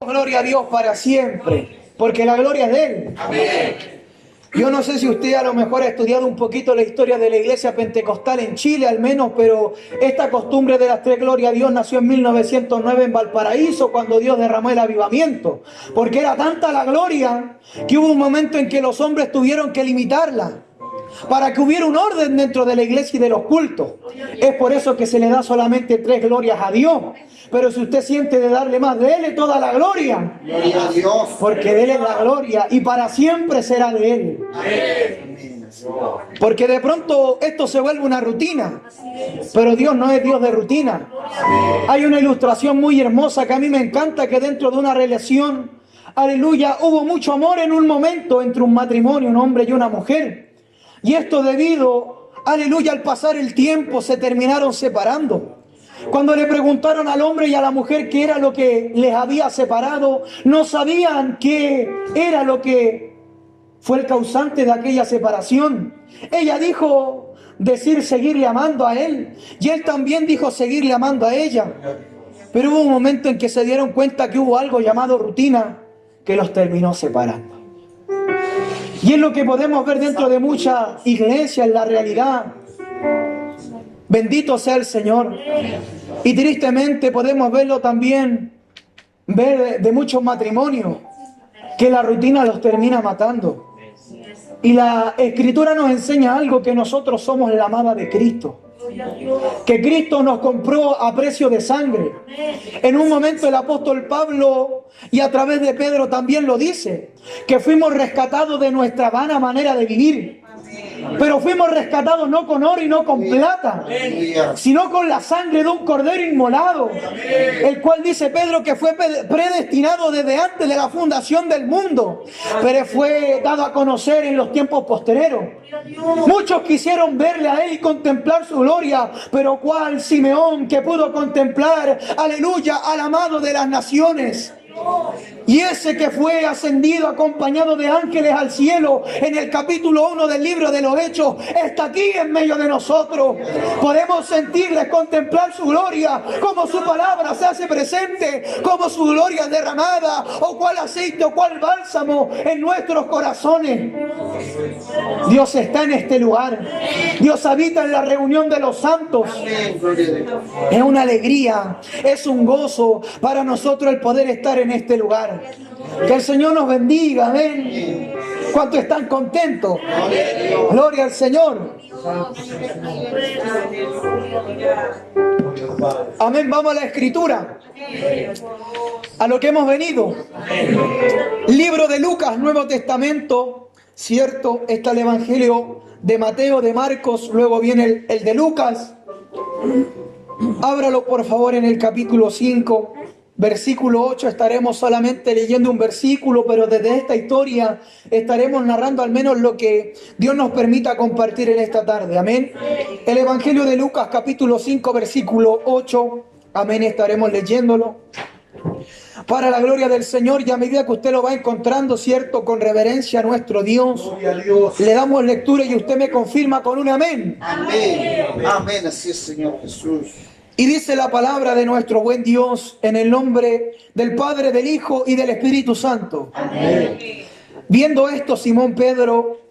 Gloria a Dios para siempre, porque la gloria es de Él. Amén. Yo no sé si usted a lo mejor ha estudiado un poquito la historia de la iglesia pentecostal en Chile al menos, pero esta costumbre de las tres glorias a Dios nació en 1909 en Valparaíso, cuando Dios derramó el avivamiento, porque era tanta la gloria que hubo un momento en que los hombres tuvieron que limitarla para que hubiera un orden dentro de la iglesia y de los cultos. Es por eso que se le da solamente tres glorias a Dios. Pero si usted siente de darle más, déle toda la gloria. Gloria a Dios. Porque de Él es la gloria y para siempre será de Él. Amén. Porque de pronto esto se vuelve una rutina. Pero Dios no es Dios de rutina. Hay una ilustración muy hermosa que a mí me encanta, que dentro de una relación, aleluya, hubo mucho amor en un momento entre un matrimonio, un hombre y una mujer. Y esto debido, aleluya, al pasar el tiempo se terminaron separando. Cuando le preguntaron al hombre y a la mujer qué era lo que les había separado, no sabían qué era lo que fue el causante de aquella separación. Ella dijo seguirle amando a él, y él también dijo seguirle amando a ella. Pero hubo un momento en que se dieron cuenta que hubo algo llamado rutina que los terminó separando. Y es lo que podemos ver dentro de muchas iglesias, en la realidad. Bendito sea el Señor. Y tristemente podemos verlo también, ver de muchos matrimonios, que la rutina los termina matando. Y la Escritura nos enseña algo, que nosotros somos la amada de Cristo. Que Cristo nos compró a precio de sangre. En un momento el apóstol Pablo, y a través de Pedro también lo dice, que fuimos rescatados de nuestra vana manera de vivir. Pero fuimos rescatados no con oro y no con plata, sino con la sangre de un cordero inmolado, el cual dice Pedro que fue predestinado desde antes de la fundación del mundo, pero fue dado a conocer en los tiempos posteriores. Muchos quisieron verle a él y contemplar su gloria, pero ¿cuál Simeón que pudo contemplar, aleluya, al amado de las naciones? Y ese que fue ascendido acompañado de ángeles al cielo en el capítulo 1 del libro de los Hechos está aquí en medio de nosotros. Podemos sentirle, contemplar su gloria, como su palabra se hace presente, como su gloria es derramada, o cuál aceite o cuál bálsamo en nuestros corazones. Dios está en este lugar. Dios habita en la reunión de los santos. Es una alegría, es un gozo para nosotros el poder estar en este lugar. Que el Señor nos bendiga, amén. ¿Cuántos están contentos? Gloria al Señor. Amén, vamos a la Escritura, a lo que hemos venido. Libro de Lucas, Nuevo Testamento, cierto, está el Evangelio de Mateo, de Marcos, luego viene el de Lucas. Ábralo por favor en el capítulo 5. Versículo 8, estaremos solamente leyendo un versículo, pero desde esta historia estaremos narrando al menos lo que Dios nos permita compartir en esta tarde, amén. El Evangelio de Lucas, capítulo 5, versículo 8, amén, estaremos leyéndolo. Para la gloria del Señor, y a medida que usted lo va encontrando, cierto, con reverencia a nuestro Dios, le damos lectura y usted me confirma con un amén. Amén. Amén. Así es, Señor Jesús. Y dice la palabra de nuestro buen Dios, en el nombre del Padre, del Hijo y del Espíritu Santo. Amén. Viendo esto, Simón Pedro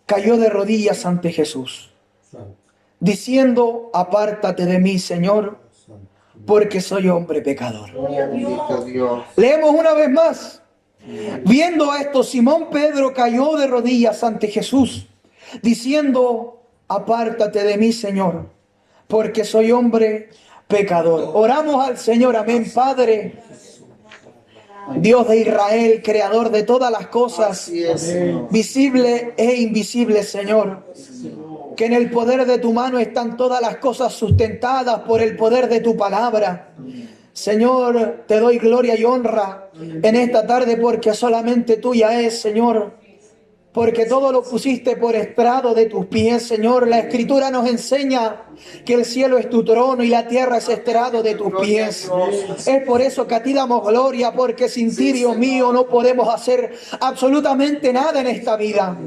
cayó de rodillas ante Jesús, diciendo: apártate de mí, Señor, porque soy hombre pecador. Bendito Dios. Leemos una vez más. Viendo esto, Simón Pedro cayó de rodillas ante Jesús, diciendo: apártate de mí, Señor, porque soy hombre pecador. Oramos al Señor, amén. Padre, Dios de Israel, creador de todas las cosas, Así es, Señor. visibles e invisibles, Señor, que en el poder de tu mano están todas las cosas sustentadas por el poder de tu palabra. Señor, te doy gloria y honra en esta tarde, porque solamente tuya es, Señor. porque todo lo pusiste por estrado de tus pies, Señor. La Escritura nos enseña que el cielo es tu trono y la tierra es estrado de tus pies. Es por eso que a ti damos gloria, porque sin ti, Dios mío, no podemos hacer absolutamente nada en esta vida.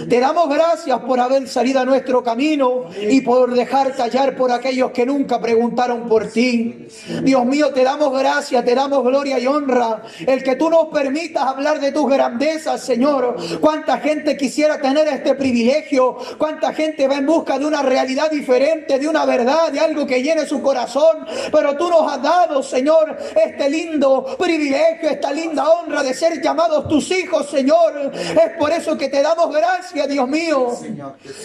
Te damos gracias por haber salido a nuestro camino y por dejar callar por aquellos que nunca preguntaron por ti. Dios mío, te damos gracias, te damos gloria y honra. El que tú nos permitas hablar de tus grandezas, Señor. Cuánta gente quisiera tener este privilegio, cuánta gente va en busca de una realidad diferente, de una verdad, de algo que llene su corazón, pero tú nos has dado, Señor, este lindo privilegio, esta linda honra de ser llamados tus hijos, Señor. Es por eso que te damos gracias, Dios mío,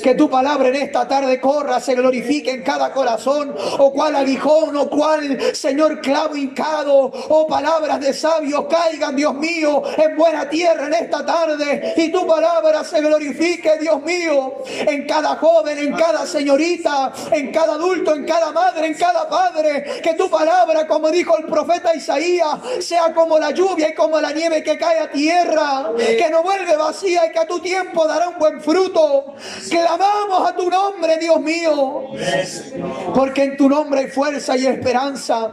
que tu palabra en esta tarde corra, se glorifique en cada corazón, o cual aguijón, o cual, Señor, clavo hincado, o palabras de sabios caigan, Dios mío, en buena tierra en esta tarde, y tu palabra se glorifique, Dios mío, en cada joven, en cada señorita, en cada adulto, en cada madre, en cada padre. Que tu palabra, como dijo el profeta Isaías, sea como la lluvia y como la nieve que cae a tierra, que no vuelve vacía y que a tu tiempo dará un buen fruto. Clamamos a tu nombre, Dios mío, porque en tu nombre hay fuerza y esperanza.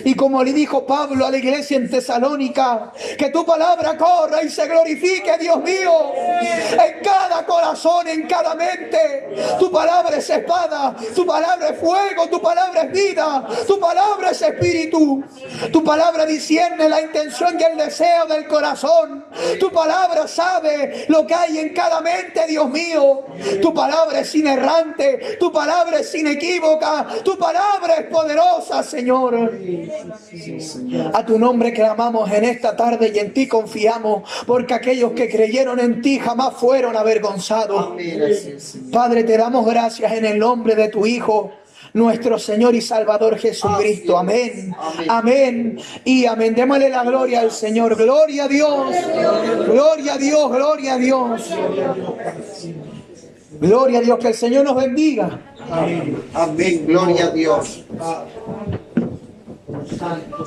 Y como le dijo Pablo a la iglesia en Tesalónica, que tu palabra corra y se glorifique, Dios mío, en cada corazón, en cada mente. Tu palabra es espada, tu palabra es fuego, tu palabra es vida, tu palabra es espíritu. Tu palabra discierne la intención y el deseo del corazón. Tu palabra sabe lo que hay en cada mente, Dios mío. Tu palabra es inerrante, tu palabra es inequívoca, tu palabra es poderosa, Señor. A tu nombre clamamos en esta tarde y en ti confiamos, porque aquellos que creyeron en ti jamás fueron avergonzados. Padre, te damos gracias en el nombre de tu Hijo, nuestro Señor y Salvador Jesucristo. Amén, amén y amén. Démosle la gloria al Señor. Gloria a Dios, gloria a Dios, gloria a Dios. Gloria a Dios, que el Señor nos bendiga. Amén, amén, gloria a Dios.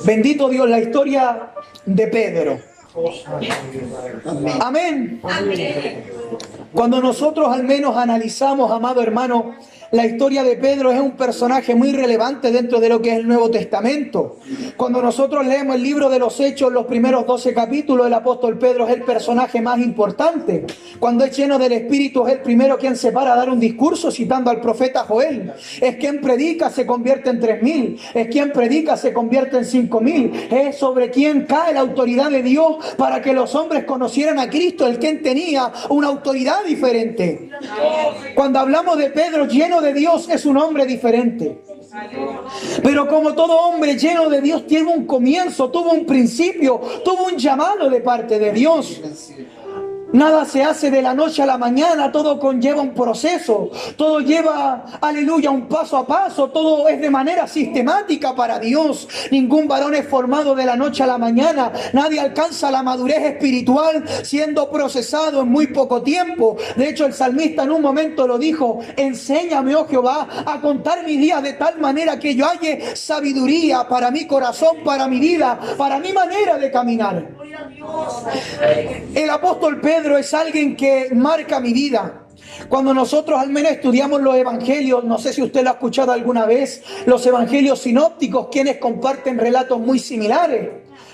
Bendito Dios, la historia de Pedro. Amén. Cuando nosotros al menos analizamos, amado hermano, la historia de Pedro, es un personaje muy relevante dentro de lo que es el Nuevo Testamento. Cuando nosotros leemos el libro de los Hechos, los primeros 12 capítulos, el apóstol Pedro es el personaje más importante. Cuando es lleno del Espíritu, es el primero quien se para a dar un discurso citando al profeta Joel. Es quien predica, se convierte en 3,000. Es quien predica, se convierte en 5,000. Es sobre quien cae la autoridad de Dios para que los hombres conocieran a Cristo, el quien tenía una autoridad diferente. Cuando hablamos de Pedro lleno de Dios, es un hombre diferente. Pero como todo hombre lleno de Dios tiene un comienzo, tuvo un principio, tuvo un llamado de parte de Dios. Nada se hace de la noche a la mañana, todo conlleva un proceso, todo lleva, aleluya, un paso a paso, todo es de manera sistemática para Dios. Ningún varón es formado de la noche a la mañana, nadie alcanza la madurez espiritual siendo procesado en muy poco tiempo. De hecho, el salmista en un momento lo dijo: enséñame, oh Jehová, a contar mis días de tal manera que yo halle sabiduría para mi corazón, para mi vida, para mi manera de caminar. El apóstol Pedro es alguien que marca mi vida. Cuando nosotros al menos estudiamos los evangelios, no sé si usted lo ha escuchado alguna vez, los evangelios sinópticos, quienes comparten relatos muy similares.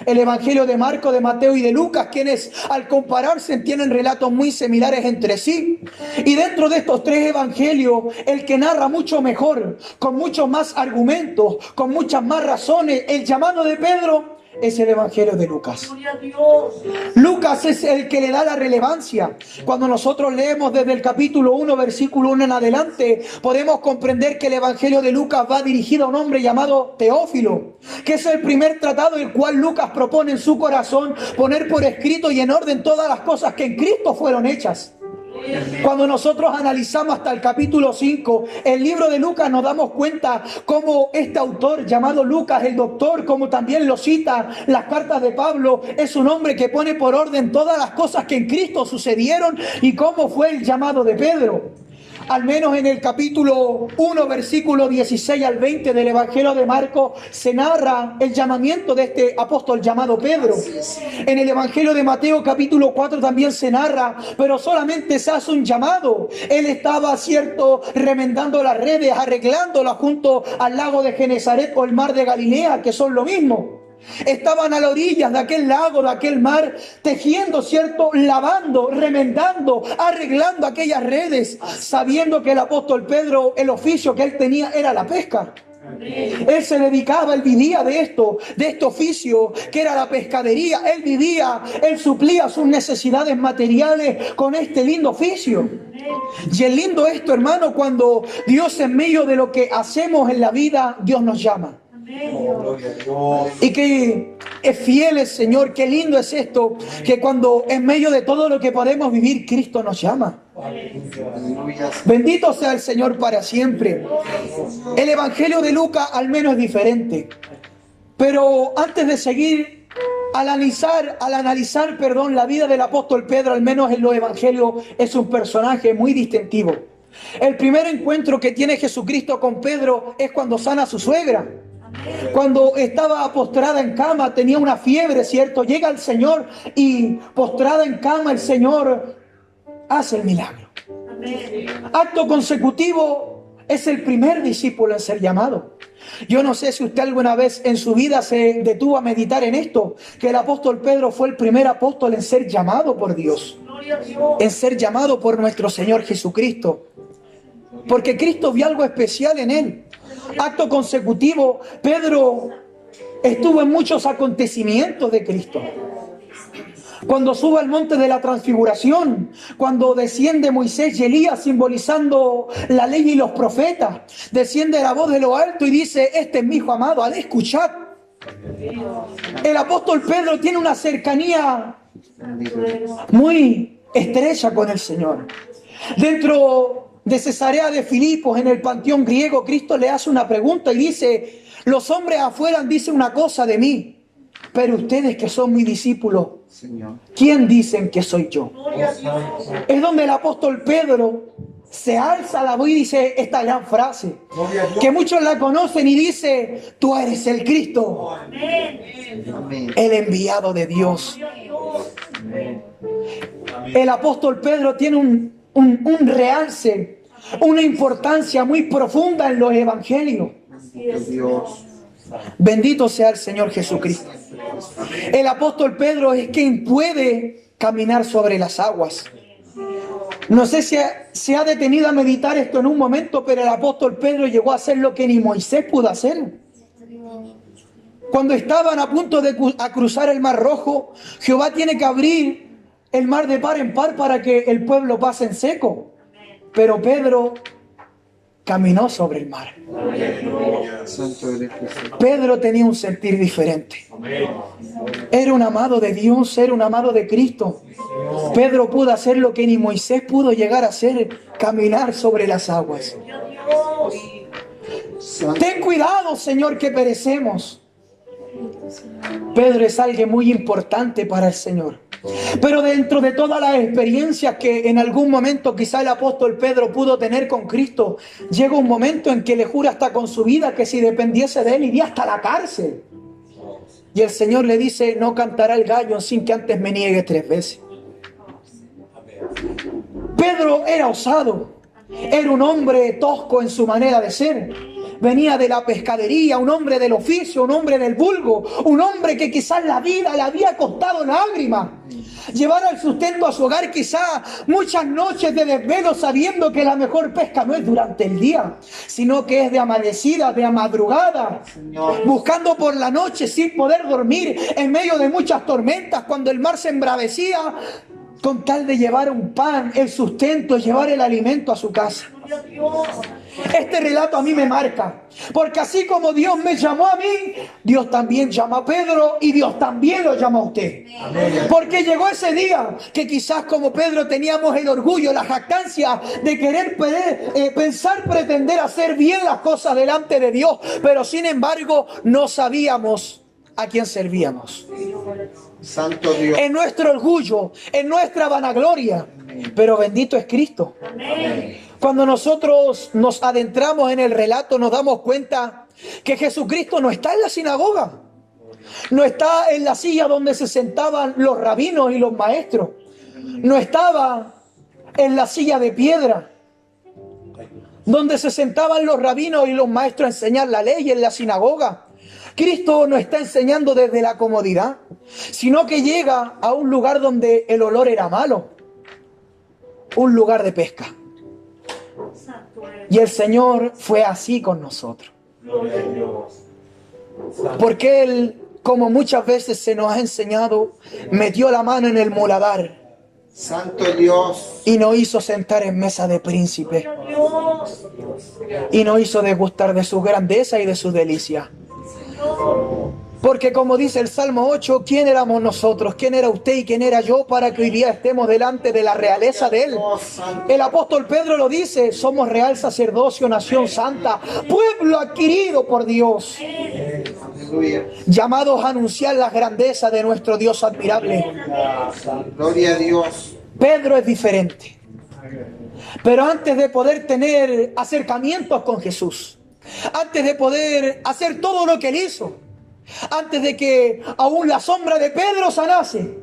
El evangelio de Marco, de Mateo y de Lucas, quienes al compararse tienen relatos muy similares entre sí. Y dentro de estos tres evangelios, el que narra mucho mejor, con muchos más argumentos, con muchas más razones, el llamado de Pedro, es el evangelio de Lucas. Lucas es el que le da la relevancia. Cuando nosotros leemos desde el capítulo 1, versículo 1 en adelante, podemos comprender que el evangelio de Lucas va dirigido a un hombre llamado Teófilo, que es el primer tratado el cual Lucas propone en su corazón poner por escrito y en orden todas las cosas que en Cristo fueron hechas. Cuando nosotros analizamos hasta el capítulo 5, el libro de Lucas, nos damos cuenta cómo este autor llamado Lucas, el doctor, como también lo cita las cartas de Pablo, es un hombre que pone por orden todas las cosas que en Cristo sucedieron y cómo fue el llamado de Pedro. al menos en el capítulo 1, versículo 16 al 20 del Evangelio de Marcos, se narra el llamamiento de este apóstol llamado Pedro. En el Evangelio de Mateo, capítulo 4, también se narra, pero solamente se hace un llamado. Él estaba, cierto, remendando las redes, arreglándolas junto al lago de Genesaret o el mar de Galilea, que son lo mismo. Estaban a la orilla de aquel lago, de aquel mar, tejiendo, cierto, lavando, remendando, arreglando aquellas redes, sabiendo que el apóstol Pedro, el oficio que él tenía era la pesca. Él se dedicaba, él vivía de este oficio que era la pescadería. Él vivía, él suplía sus necesidades materiales con este lindo oficio. Y es lindo esto, hermano, cuando Dios, en medio de lo que hacemos en la vida, Dios nos llama. Y que es fiel el Señor. Qué lindo es esto, que cuando en medio de todo lo que podemos vivir, Cristo nos llama. Bendito sea el Señor para siempre. El Evangelio de Lucas al menos es diferente. Pero antes de seguir al analizar, la vida del apóstol Pedro, al menos en los evangelios, es un personaje muy distintivo. El primer encuentro que tiene Jesucristo con Pedro es cuando sana a su suegra. Cuando estaba postrada en cama, tenía una fiebre, ¿cierto? Llega el Señor y postrada en cama el Señor hace el milagro. Acto consecutivo, es el primer discípulo en ser llamado. Yo no sé si usted alguna vez en su vida se detuvo a meditar en esto, que el apóstol Pedro fue el primer apóstol en ser llamado por Dios, en ser llamado por nuestro Señor Jesucristo, porque Cristo vio algo especial en él. Acto consecutivo, Pedro estuvo en muchos acontecimientos de Cristo. Cuando sube al monte de la transfiguración, cuando desciende Moisés y Elías simbolizando la ley y los profetas, desciende la voz de lo alto y dice: este es mi hijo amado, al escuchad. El apóstol Pedro tiene una cercanía muy estrecha con el Señor. Dentro de Cesarea de Filipos, en el panteón griego, Cristo le hace una pregunta y dice: los hombres afuera dicen una cosa de mí, pero ustedes que son mis discípulos, ¿quién dicen que soy yo? Es donde el apóstol Pedro se alza la voz y dice esta gran frase, que muchos la conocen, y dice: tú eres el Cristo, el enviado de Dios. El apóstol Pedro tiene un realce, una importancia muy profunda en los evangelios. Bendito sea el Señor Jesucristo. El apóstol Pedro es quien puede caminar sobre las aguas. No sé si se ha detenido a meditar esto en un momento, pero el apóstol Pedro llegó a hacer lo que ni Moisés pudo hacer. Cuando estaban a punto de cruzar el Mar Rojo, Jehová tiene que abrir el mar de par en par para que el pueblo pase en seco. Pero Pedro caminó sobre el mar. Pedro tenía un sentir diferente. Era un amado de Dios, era un amado de Cristo. Pedro pudo hacer lo que ni Moisés pudo llegar a hacer, caminar sobre las aguas. Ten cuidado, Señor, que perecemos. Pedro es alguien muy importante para el Señor. Pero dentro de todas las experiencias que en algún momento quizá el apóstol Pedro pudo tener con Cristo, llega un momento en que le jura hasta con su vida que si dependiese de él iría hasta la cárcel. Y el Señor le dice: no cantará el gallo sin que antes me niegue 3 veces. Pedro era osado, era un hombre tosco en su manera de ser. Venía de la pescadería, un hombre del oficio, un hombre del vulgo, un hombre que quizás la vida le había costado lágrimas. Llevar el sustento a su hogar, quizá muchas noches de desvelo, sabiendo que la mejor pesca no es durante el día, sino que es de amanecida, de madrugada, buscando por la noche sin poder dormir, en medio de muchas tormentas, cuando el mar se embravecía, con tal de llevar un pan, el sustento, llevar el alimento a su casa. Este relato a mí me marca, porque así como Dios me llamó a mí, Dios también llamó a Pedro y Dios también lo llamó a usted. Porque llegó ese día que quizás como Pedro teníamos el orgullo, la jactancia de querer pensar, pretender hacer bien las cosas delante de Dios, pero sin embargo no sabíamos a quién servíamos. Santo Dios. En nuestro orgullo, en nuestra vanagloria. Pero bendito es Cristo. Cuando nosotros nos adentramos en el relato, nos damos cuenta que Jesucristo no está en la sinagoga, no está en la silla donde se sentaban los rabinos y los maestros, no estaba en la silla de piedra donde se sentaban los rabinos y los maestros a enseñar la ley en la sinagoga. Cristo no está enseñando desde la comodidad, sino que llega a un lugar donde el olor era malo, un lugar de pesca. Y el Señor fue así con nosotros. Porque Él, como muchas veces se nos ha enseñado, metió la mano en el muladar. Santo Dios. Y nos hizo sentar en mesa de príncipe. Y nos hizo degustar de su grandeza y de su delicia. Porque como dice el Salmo 8, ¿quién éramos nosotros? ¿Quién era usted y quién era yo para que hoy día estemos delante de la realeza de Él? El apóstol Pedro lo dice, somos real sacerdocio, nación santa, pueblo adquirido por Dios, llamados a anunciar las grandezas de nuestro Dios admirable. Gloria a Dios. Pedro es diferente. Pero antes de poder tener acercamientos con Jesús, antes de poder hacer todo lo que Él hizo, antes de que aún la sombra de Pedro sanase,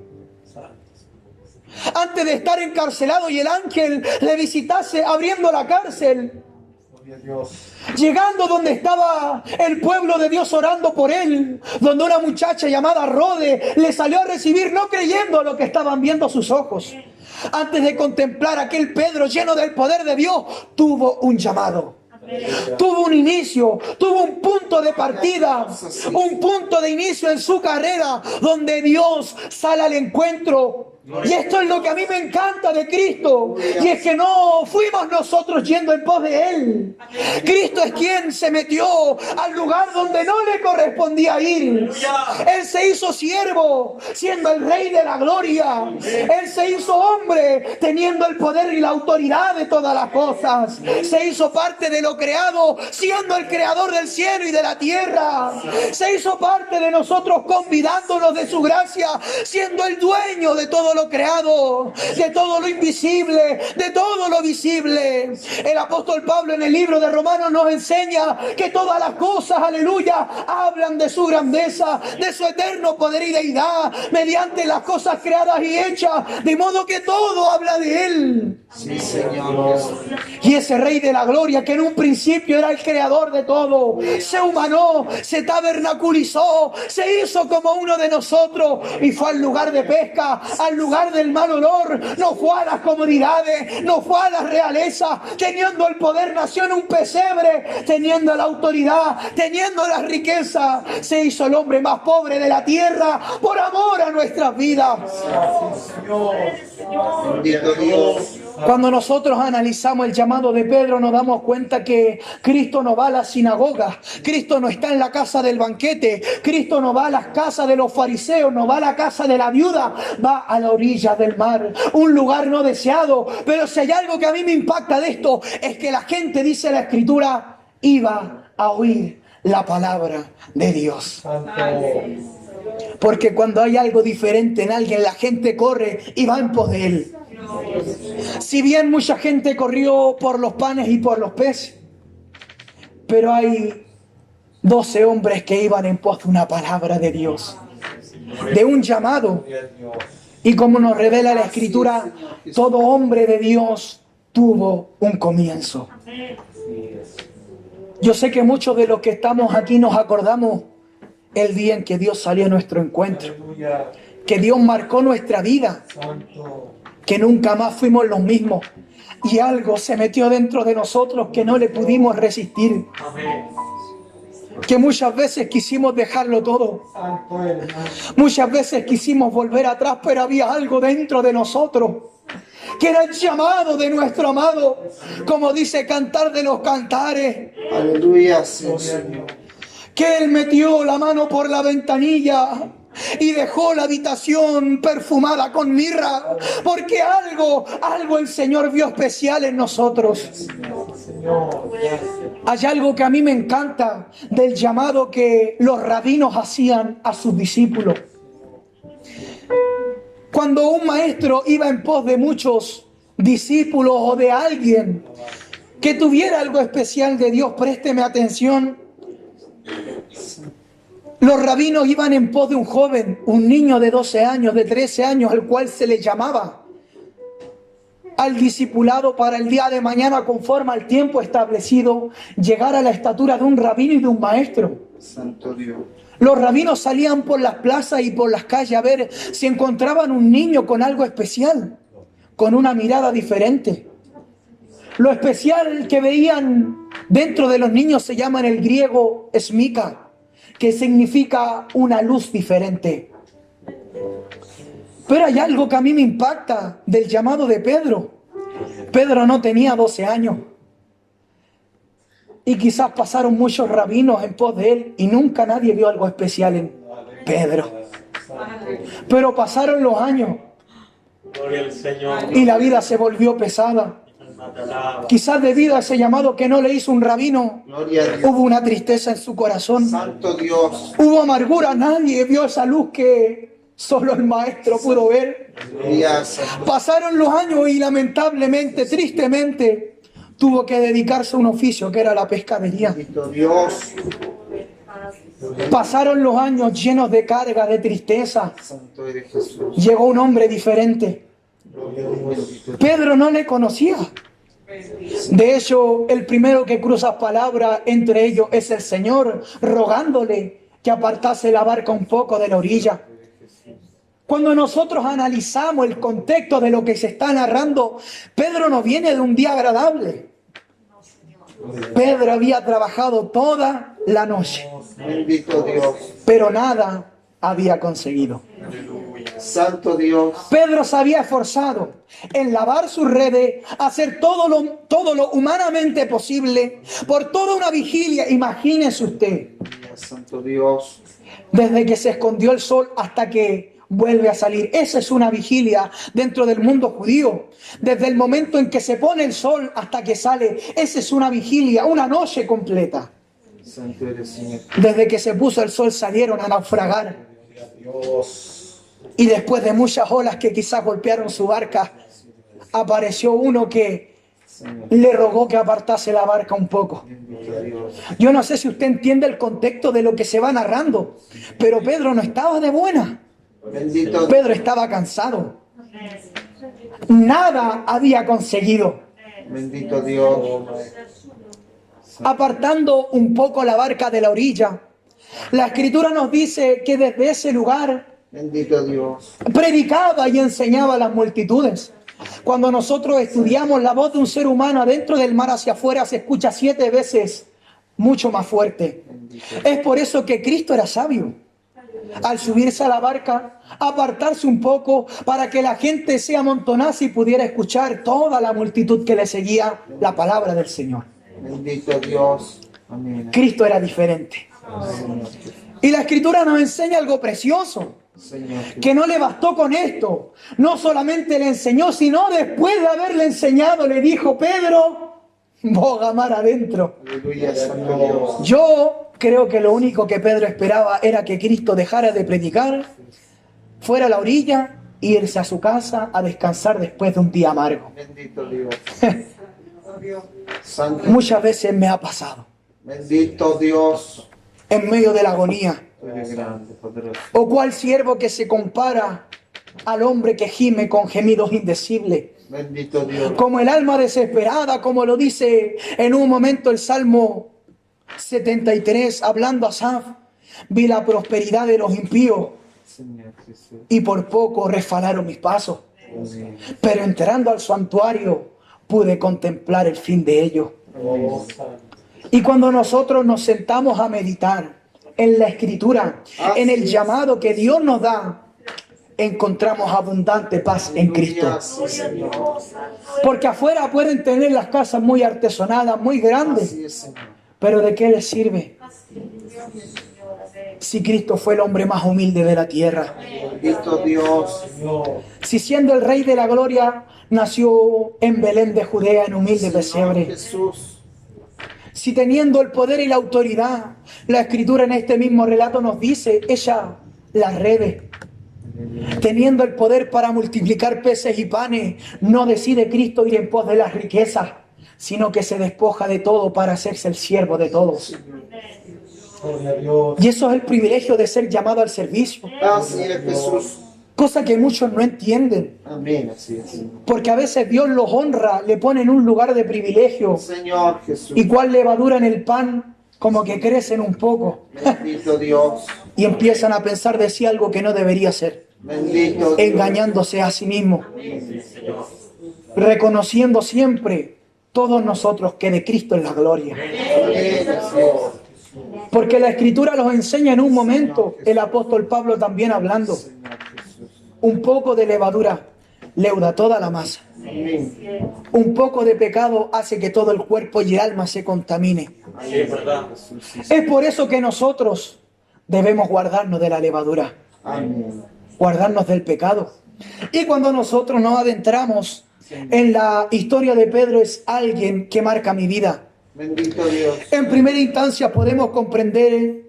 antes de estar encarcelado y el ángel le visitase abriendo la cárcel, llegando donde estaba el pueblo de Dios orando por él, donde una muchacha llamada Rode le salió a recibir no creyendo lo que estaban viendo sus ojos. Antes de contemplar a aquel Pedro lleno del poder de Dios, tuvo un llamado. Tuvo un inicio, tuvo un punto de partida, un punto de inicio en su carrera donde Dios sale al encuentro. Y esto es lo que a mí me encanta de Cristo, y es que no fuimos nosotros yendo en pos de Él. Cristo es quien se metió al lugar donde no le correspondía ir. Él se hizo siervo, siendo el Rey de la gloria. Él se hizo hombre, teniendo el poder y la autoridad de todas las cosas. Se hizo parte de lo creado, siendo el creador del cielo y de la tierra. Se hizo parte de nosotros, convidándonos de su gracia, siendo el dueño de todo lo creado, de todo lo invisible, de todo lo visible. El apóstol Pablo en el libro de Romanos nos enseña que todas las cosas, aleluya, hablan de su grandeza, de su eterno poder y deidad, mediante las cosas creadas y hechas, de modo que todo habla de Él. Sí, Señor. Y ese Rey de la gloria, que en un principio era el creador de todo, se humanó, se tabernaculizó, se hizo como uno de nosotros y fue al lugar de pesca, al lugar del mal olor. No fue a las comodidades, no fue a la realeza. Teniendo el poder, nació en un pesebre, teniendo la autoridad, teniendo la riqueza. Se hizo el hombre más pobre de la tierra por amor a nuestras vidas. Bendito Dios. Cuando nosotros analizamos el llamado de Pedro, nos damos cuenta que Cristo no va a la sinagoga, Cristo no está en la casa del banquete, Cristo no va a las casas de los fariseos, no va a la casa de la viuda, va a la orilla del mar, un lugar no deseado. Pero si hay algo que a mí me impacta de esto, es que la gente, dice la Escritura, iba a oír la palabra de Dios. Porque cuando hay algo diferente en alguien, la gente corre y va en pos de él. Si bien mucha gente corrió por los panes y por los peces, pero hay 12 hombres que iban en pos de una palabra de Dios, de un llamado. Y como nos revela la Escritura, todo hombre de Dios tuvo un comienzo. Yo sé que muchos de los que estamos aquí nos acordamos el día en que Dios salió a nuestro encuentro, que Dios marcó nuestra vida, que nunca más fuimos los mismos, y algo se metió dentro de nosotros que no le pudimos resistir, que muchas veces quisimos dejarlo todo, muchas veces quisimos volver atrás, pero había algo dentro de nosotros que era el llamado de nuestro amado, como dice Cantar de los Cantares. Aleluya, Señor. Que Él metió la mano por la ventanilla y dejó la habitación perfumada con mirra, porque algo el Señor vio especial en nosotros. Hay algo que a mí me encanta del llamado que los rabinos hacían a sus discípulos. Cuando un maestro iba en pos de muchos discípulos o de alguien que tuviera algo especial de Dios. Présteme atención. Los rabinos iban en pos de un joven, un niño de 12 años, de 13 años, al cual se le llamaba al discipulado para el día de mañana, conforme al tiempo establecido, llegar a la estatura de un rabino y de un maestro. Santo Dios. Los rabinos salían por las plazas y por las calles a ver si encontraban un niño con algo especial, con una mirada diferente. Lo especial que veían dentro de los niños se llama en el griego esmika, que significa una luz diferente. Pero hay algo que a mí me impacta del llamado de Pedro. Pedro no tenía 12 años. Y quizás pasaron muchos rabinos en pos de él y nunca nadie vio algo especial en Pedro. Pero pasaron los años y la vida se volvió pesada. Quizás debido a ese llamado que no le hizo un rabino, Gloria a Dios. hubo una tristeza en su corazón. Santo Dios. Hubo amargura, nadie vio esa luz que solo el maestro pudo ver. Gloria a Santo. Pasaron los años y lamentablemente, tristemente, tuvo que dedicarse a un oficio que era la pescadería. Bendito Dios. Pasaron los años llenos de carga, de tristeza. Santo eres Jesús. Llegó un hombre diferente. Bendito Pedro no le conocía. De hecho, el primero que cruza palabra entre ellos es el Señor, rogándole que apartase la barca un poco de la orilla. Cuando nosotros analizamos el contexto de lo que se está narrando, Pedro no viene de un día agradable. Pedro había trabajado toda la noche, Bendito Dios. pero nada había conseguido. Santo Dios. Pedro se había esforzado en lavar sus redes, hacer todo lo humanamente posible, por toda una vigilia. Imagínese usted, Santo Dios. desde que se escondió el sol hasta que vuelve a salir. Esa es una vigilia dentro del mundo judío. Desde el momento en que se pone el sol hasta que sale, esa es una vigilia, una noche completa. Santo eres Señor. Desde que se puso el sol salieron a naufragar. Y después de muchas olas que quizás golpearon su barca, apareció uno que le rogó que apartase la barca un poco. Bendito Dios. Yo no sé si usted entiende el contexto de lo que se va narrando, pero Pedro no estaba de buena. Bendito Dios. Pedro estaba cansado. Nada había conseguido. Bendito Dios. Apartando un poco la barca de la orilla, la Escritura nos dice que desde ese lugar Bendito Dios. predicaba y enseñaba a las multitudes. Cuando nosotros estudiamos la voz de un ser humano adentro del mar hacia afuera, se escucha 7 veces mucho más fuerte. Es por eso que Cristo era sabio. Al subirse a la barca, apartarse un poco para que la gente se amontonase y pudiera escuchar toda la multitud que le seguía la palabra del Señor. Bendito Dios. Amén. Cristo era diferente. Señor. Y la Escritura nos enseña algo precioso, Señor. que no le bastó con esto. No solamente le enseñó, sino después de haberle enseñado, le dijo: Pedro, boga mar adentro. Aleluya, Santo Dios. Yo creo que lo único que Pedro esperaba era que Cristo dejara de predicar, fuera a la orilla e irse a su casa a descansar después de un día amargo. Bendito Dios. Santo. Muchas veces me ha pasado, Bendito Dios. en medio de la agonía. Tú eres grande, poderoso. O cual siervo que se compara al hombre que gime con gemidos indecibles. Bendito Dios. Como el alma desesperada, como lo dice en un momento el Salmo 73, hablando a Asaf: vi la prosperidad de los impíos Señor Jesús. y por poco resbalaron mis pasos. Amén. Pero entrando al santuario pude contemplar el fin de ellos. Amén. Y cuando nosotros nos sentamos a meditar en la Escritura, en el llamado que Dios nos da, encontramos abundante paz en Cristo. Aleluya, sí, Señor. Porque afuera pueden tener las casas muy artesonadas, muy grandes, Así es, Señor. pero ¿de qué les sirve si Cristo fue el hombre más humilde de la tierra? Bendito Dios. Si siendo el Rey de la Gloria nació en Belén de Judea en humilde Señor pesebre. Jesús. Si teniendo el poder y la autoridad, la Escritura en este mismo relato nos dice, ella las redes, teniendo el poder para multiplicar peces y panes, no decide Cristo ir en pos de las riquezas, sino que se despoja de todo para hacerse el siervo de todos. Gloria a Dios. Y eso es el privilegio de ser llamado al servicio. Así es, Jesús. Cosa que muchos no entienden. Amén, así es, Señor. Porque a veces Dios los honra, le pone en un lugar de privilegio. Señor Jesús. Y cual levadura en el pan, como que crecen un poco. Bendito Dios. Y empiezan a pensar de sí algo que no debería ser. Bendito Dios. Engañándose a sí mismos. Reconociendo siempre todos nosotros que de Cristo es la gloria. Amén, así es. Porque la Escritura los enseña en un momento, el apóstol Pablo también hablando. Señor Jesús. Un poco de levadura leuda toda la masa. Amén. Un poco de pecado hace que todo el cuerpo y el alma se contamine. Así es, Jesús. Sí, Es por eso que nosotros debemos guardarnos de la levadura, amén. guardarnos del pecado. Y cuando nosotros nos adentramos en la historia de Pedro, es alguien que marca mi vida. Bendito Dios. En primera instancia podemos comprender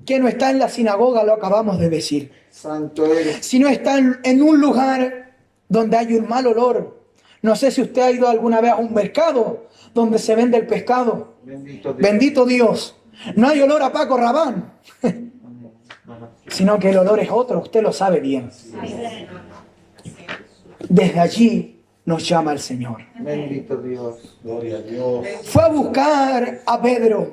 que no está en la sinagoga, lo acabamos de decir, Santo eres. sino está en un lugar donde hay un mal olor. No sé si usted ha ido alguna vez a un mercado donde se vende el pescado. Bendito Dios. Bendito Dios. No hay olor a Paco Rabanne, sino que el olor es otro, usted lo sabe bien. Desde allí nos llama el Señor. Bendito Dios. Gloria a Dios. Fue a buscar a Pedro.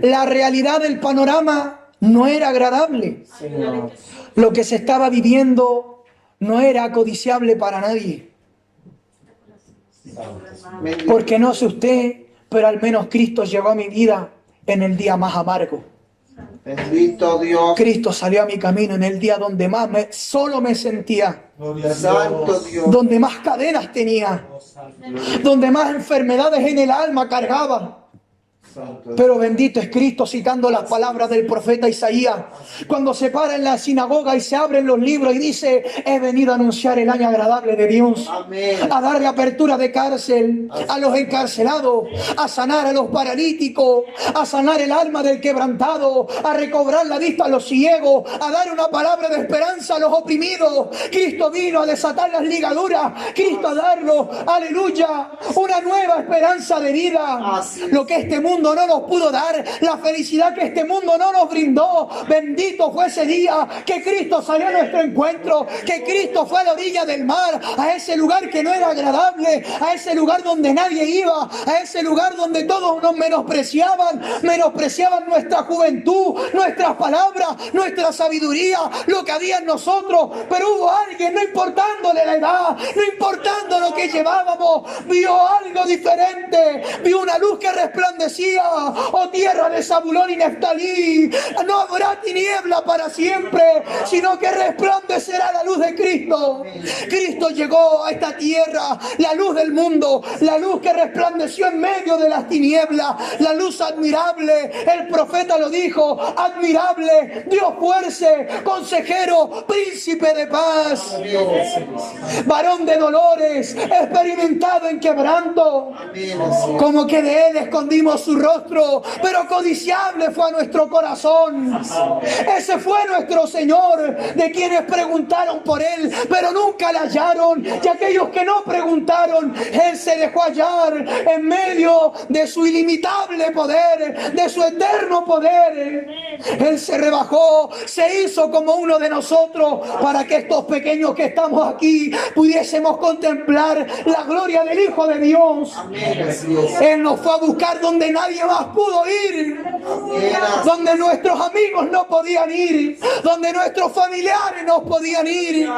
La realidad del panorama no era agradable. Señor. Lo que se estaba viviendo no era codiciable para nadie. Bendito. Porque no sé usted, pero al menos Cristo llegó a mi vida en el día más amargo. Bendito Dios. Cristo salió a mi camino en el día donde más solo me sentía, Santo Dios. donde más cadenas tenía, donde más enfermedades en el alma cargaba. Santo Dios. Pero bendito es Cristo, citando las palabras del profeta Isaías, cuando se para en la sinagoga y se abren los libros y dice: he venido a anunciar el año agradable de Dios, Amén. a darle apertura de cárcel a los encarcelados, a sanar a los paralíticos, a sanar el alma del quebrantado, a recobrar la vista a los ciegos, a dar una palabra de esperanza a los oprimidos. Cristo vino a desatar las ligaduras, Cristo a darnos, aleluya, una nueva esperanza de vida. Así es. Lo que este mundo no nos pudo dar, la felicidad que este mundo no nos brindó. Bendito fue ese día que Cristo salió a nuestro encuentro, que Cristo fue a la orilla del mar, a ese lugar que no era agradable, a ese lugar donde nadie iba, a ese lugar donde todos nos menospreciaban nuestra juventud, nuestras palabras, nuestra sabiduría, lo que había en nosotros. Pero hubo alguien, no importándole la edad, no importando lo que llevábamos, vio algo diferente, vio una luz que resplandecía. Oh tierra de Zabulón y Neftalí, no habrá tiniebla para siempre, sino que resplandecerá la luz de Cristo. Cristo llegó a esta tierra, la luz del mundo, la luz que resplandeció en medio de las tinieblas, la luz admirable. El profeta lo dijo: admirable, Dios fuerte, consejero, príncipe de paz, varón de dolores, experimentado en quebranto. Amén. Así es. Como que de él escondimos su rostro, pero codiciable fue a nuestro corazón. Ese fue nuestro Señor, de quienes preguntaron por él, pero nunca le hallaron. Y aquellos que no preguntaron, él se dejó hallar en medio de su ilimitable poder, de su eterno poder. Él se rebajó, se hizo como uno de nosotros, para que estos pequeños que estamos aquí pudiésemos contemplar la gloria del Hijo de Dios. Amén. Así es. Él nos fue a buscar donde nadie más pudo ir, donde nuestros amigos no podían ir, donde nuestros familiares no podían ir.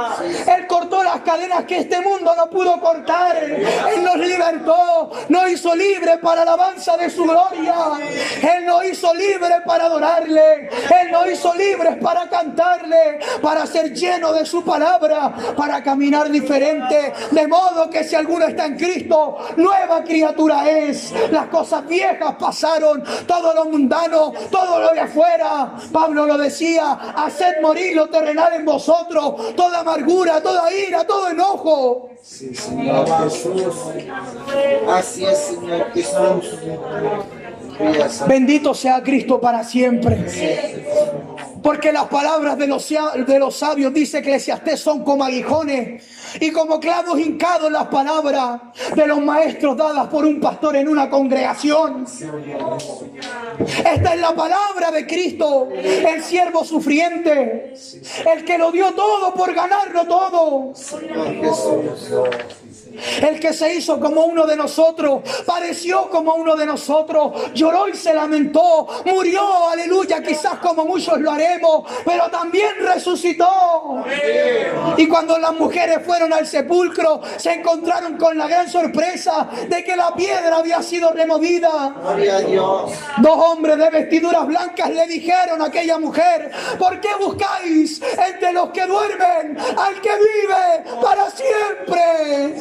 Él cortó las cadenas que este mundo no pudo cortar. Él nos libertó, nos hizo libres para alabanza de su gloria. Él nos hizo libres para adorarle. Él nos hizo libres para cantarle, para ser lleno de su palabra, para caminar diferente. De modo que si alguno está en Cristo, nueva criatura es. Las cosas viejas pasaron, todo lo mundano, todo lo de afuera. Pablo lo decía: haced morir lo terrenal en vosotros, toda amargura, toda ira, todo enojo. Sí, Señor Jesús. Así es, Señor Jesús. Gracias. Bendito sea Cristo para siempre. Porque las palabras de los sabios, dice Eclesiastés, son como aguijones y como clavos hincados las palabras de los maestros dadas por un pastor en una congregación. Esta es la palabra de Cristo, el siervo sufriente, el que lo dio todo por ganarlo todo. El que se hizo como uno de nosotros, pareció como uno de nosotros, lloró y se lamentó, murió, aleluya, quizás como muchos lo haremos, pero también resucitó. Y cuando las mujeres fueron al sepulcro, se encontraron con la gran sorpresa de que la piedra había sido removida. Gloria a Dios. Dos hombres de vestiduras blancas le dijeron a aquella mujer: ¿por qué buscáis entre los que duermen al que vive para siempre?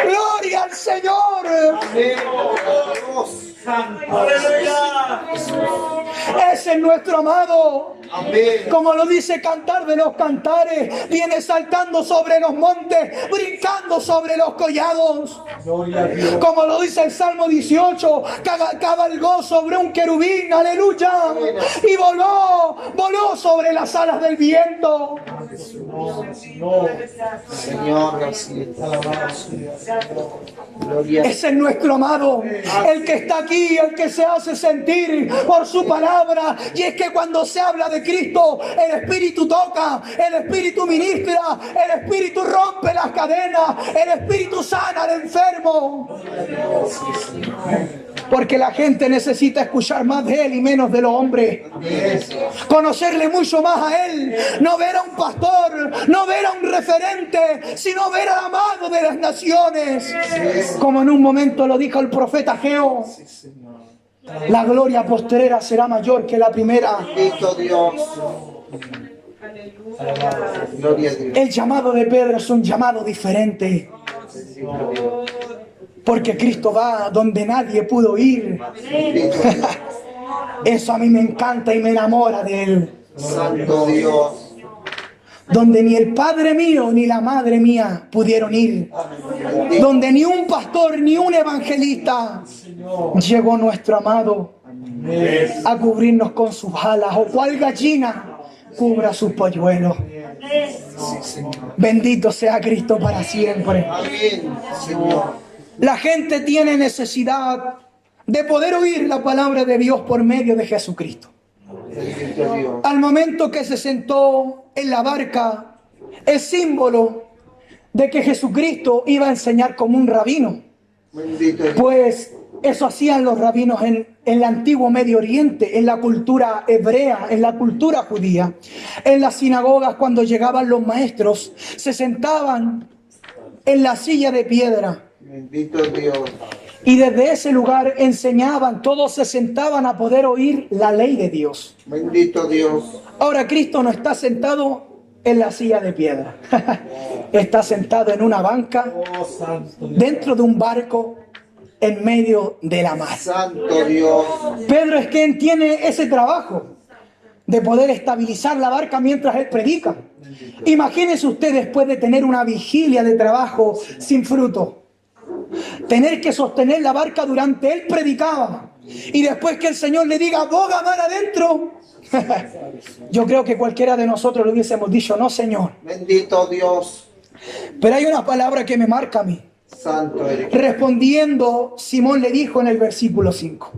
Gloria al Señor. Ese es nuestro amado. Amén. Como lo dice Cantar de los Cantares, viene saltando sobre los montes, brincando sobre los collados. Como lo dice el Salmo 18, cabalgó sobre un querubín, aleluya, y voló sobre las alas del viento. Señor, así está. Gloria. Ese es nuestro amado, el que está aquí, el que se hace sentir por su palabra. Y es que cuando se habla de Cristo, el Espíritu toca, el Espíritu ministra, el Espíritu rompe las cadenas, el Espíritu sana al enfermo. Porque la gente necesita escuchar más de Él y menos de los hombres. Conocerle mucho más a Él. No ver a un pastor, no ver a un referente, sino ver al amado de las naciones. Como en un momento lo dijo el profeta Ageo: la gloria postrera será mayor que la primera. Bendito Dios. Gloria a Dios. El llamado de Pedro es un llamado diferente. Bendito Dios. Porque Cristo va donde nadie pudo ir. Bendito Dios. Eso a mí me encanta y me enamora de Él. Santo Dios. Donde ni el padre mío ni la madre mía pudieron ir. Donde ni un pastor ni un evangelista. Llegó nuestro amado a cubrirnos con sus alas, o cual gallina cubra sus polluelos. Bendito sea Cristo para siempre. Amén, Señor. La gente tiene necesidad de poder oír la palabra de Dios por medio de Jesucristo. Bendito Dios. Al momento que se sentó en la barca, es símbolo de que Jesucristo iba a enseñar como un rabino. Bendito Dios. Pues eso hacían los rabinos en el antiguo Medio Oriente, en la cultura hebrea, en la cultura judía. En las sinagogas, cuando llegaban los maestros, se sentaban en la silla de piedra. Bendito Dios. Y desde ese lugar enseñaban, todos se sentaban a poder oír la ley de Dios. Bendito Dios. Ahora Cristo no está sentado en la silla de piedra. Está sentado en una banca, dentro de un barco, en medio de la mar. Santo Dios. Pedro es quien tiene ese trabajo de poder estabilizar la barca mientras él predica. Imagínense usted, después de tener una vigilia de trabajo sin fruto, tener que sostener la barca durante él predicaba, y después que el Señor le diga: boga mar adentro. Yo creo que cualquiera de nosotros le hubiésemos dicho: no, Señor. Bendito Dios. Pero hay una palabra que me marca a mí. Santo eres. Respondiendo, Simón le dijo en el versículo 5: